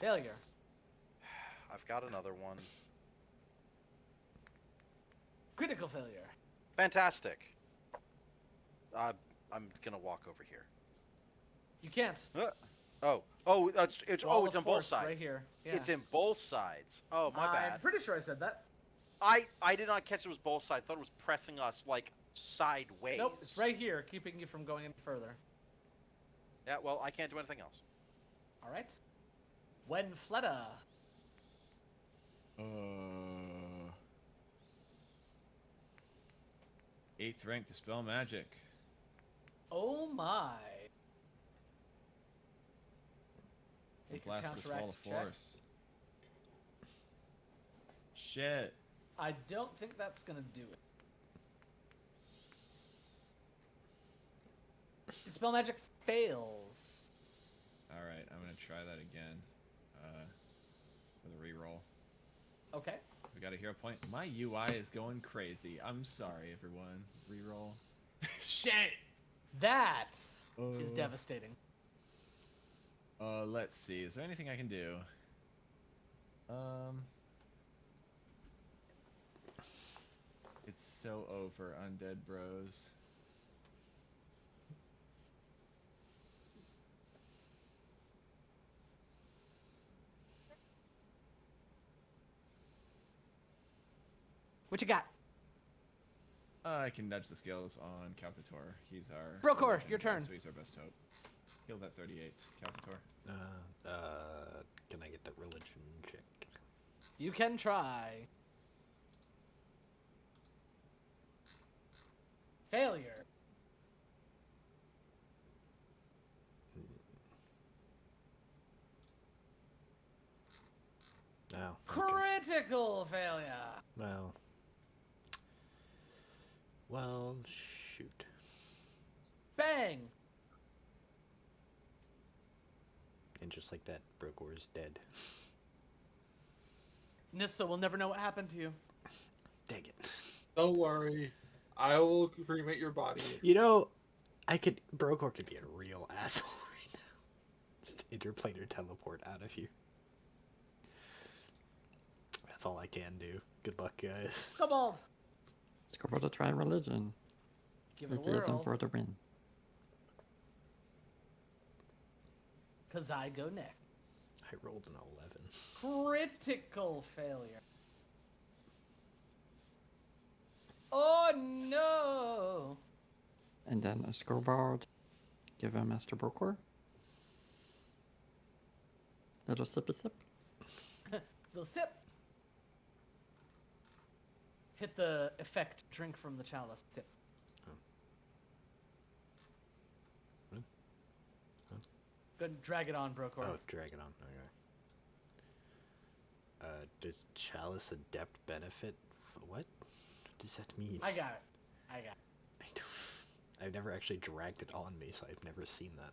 Failure. I've got another one. Critical failure. Fantastic. I'm gonna walk over here. You can't. It's Wall it's of on both force sides. right here. Yeah. It's in both sides. Oh, my I'm bad. pretty sure I said that. I did not catch it was both sides. I thought it was pressing us like sideways. Nope, it's right here, keeping you from going any further. Yeah, well, I can't do anything else. All right. When Fleta. Eighth rank dispel magic. Oh my. Make your Blast this wall of counteract check. force. Shit. I don't think that's gonna do it. Dispel magic fails. Alright, I'm gonna try that again. With a reroll. Okay. We got a hero point. My UI is going crazy. I'm sorry, everyone. Reroll. Shit! That is devastating. Let's see. Is there anything I can do? It's so over, Undead Bros. What you got? I can nudge the skills on Calcator. He's our... Brokor, religion your guy, turn. So he's our best hope. Heal that 38, Calcator. Can I get the religion check? You can try. Failure. No. Critical failure. Well. Well, shoot. Bang. And just like that, Brokor is dead. Nissa will never know what happened to you. Dang it. Don't worry. I will cremate your body. You know, Brokor could be a real asshole right now. Just interplanar teleport out of you. That's all I can do. Good luck, guys. Cobalt. Let's go for the try religion. Give it Let's a use them whirl. for the win. Cause I go next. I rolled an 11. Critical failure. Oh no! And then a scoreboard. Give a Master Brokor. Little sippy sip. Little sip. Hit the effect. Drink from the chalice. Sip. Go ahead and drag it on, Brokor. Oh, drag it on. Okay. Does Chalice Adept benefit? What does that mean? I got it. I don't, I've never actually dragged it on me, so I've never seen that.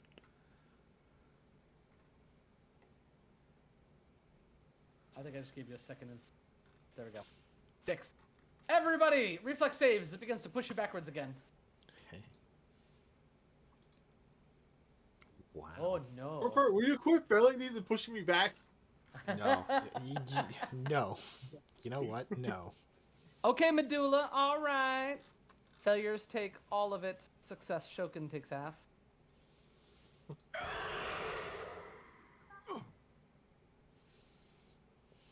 I think I just gave you a second. There we go. Dex. Everybody! Reflex saves. It begins to push you backwards again. Okay. Wow. Oh no. Brokor, will you quit failing these and pushing me back? No. No. You know what? No. Okay, Medulla. All right. Failures take all of it. Success, Shokin takes half.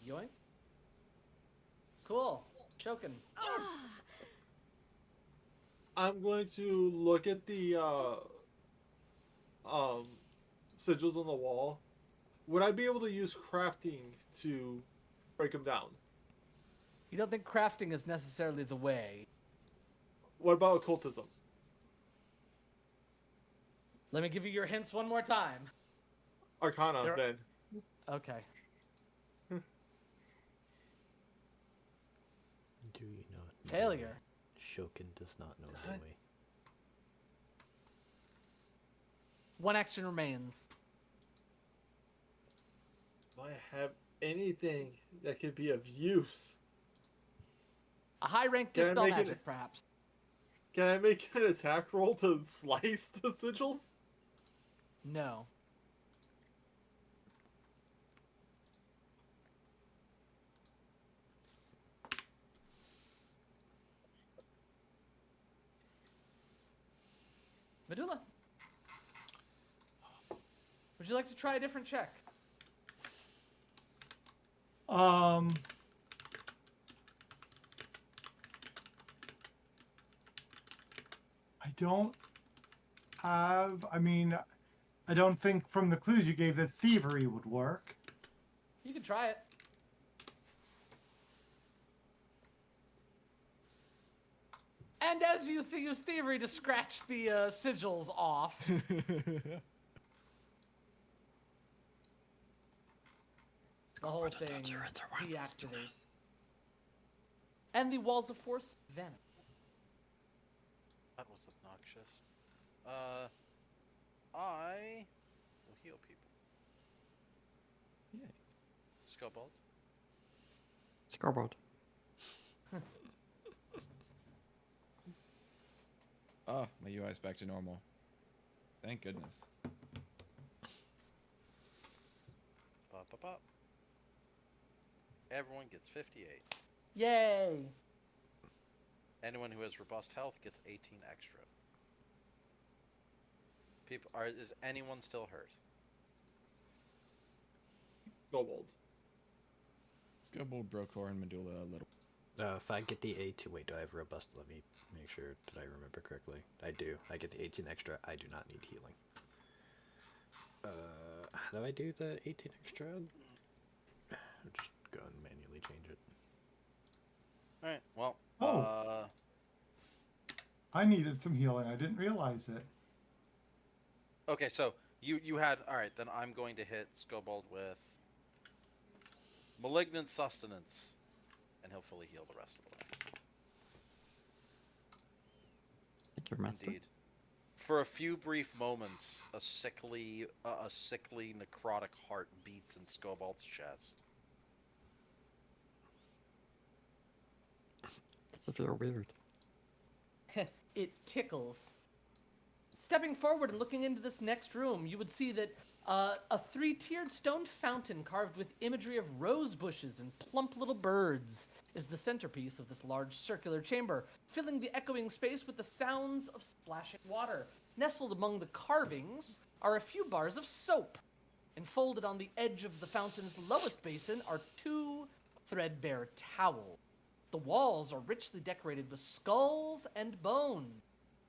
Yoink. Cool. Shokin. I'm going to look at the sigils on the wall. Would I be able to use crafting to break them down? You don't think crafting is necessarily the way? What about occultism? Let me give you your hints one more time. Arcana, There- then. Okay. Do you not know? Failure. Shokin does not know the way. One action remains. Do I have anything that could be of use? A high rank Can I dispel make it- magic, perhaps. Can I make an attack roll to slice the sigils? No. Would you like to try a different check? I don't have. I mean, I don't think from the clues you gave that thievery would work. You can try it. And as you use thievery to scratch the sigils off, the whole thing deactivates. And the walls of force vanish. That was obnoxious. I will heal people. Yay. Scobold. Scoreboard. Oh, my UI's back to normal. Thank goodness. Pop, pop, pop. Everyone gets 58. Yay! Anyone who has robust health gets 18 extra. Is anyone still hurt? Kobold. Scobold broke core and medulla a little. If I get the 18, wait, do I have robust? Let me make sure. Did I remember correctly? I do. I get the 18 extra. I do not need healing. How do I do the 18 extra? I'll just go and manually change it. Alright, well. Oh. I needed some healing. I didn't realize it. Okay, so you had. Alright, then I'm going to hit Scobold with Malignant Sustenance. And he'll fully heal the rest of the way. Thank you, Master. Indeed. For a few brief moments, a sickly necrotic heart beats in Scobold's chest. It's a feel weird. It tickles. Stepping forward and looking into this next room, you would see that a three-tiered stone fountain carved with imagery of rose bushes and plump little birds is the centerpiece of this large circular chamber, filling the echoing space with the sounds of splashing water. Nestled among the carvings are a few bars of soap. And folded on the edge of the fountain's lowest basin are two threadbare towels. The walls are richly decorated with skulls and bones.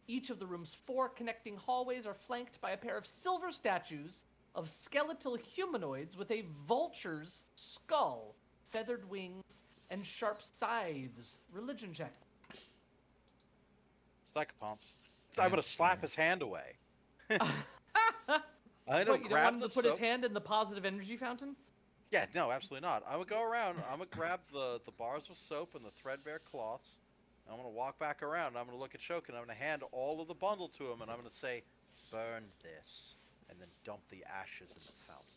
Each of the room's 4 connecting hallways are flanked by a pair of silver statues of skeletal humanoids with a vulture's skull, feathered wings, and sharp scythes. Religion check. Psychopomps. I'm gonna slap his hand away. I What, don't you don't grab want him the to put his soap. hand in the positive energy fountain? Yeah, no, absolutely not. I'm gonna go around. I'm gonna grab the bars of soap and the threadbare cloths. I'm gonna walk back around. I'm gonna look at Shokin. I'm gonna hand all of the bundle to him, and I'm gonna say, "Burn this," and then dump the ashes in the fountain.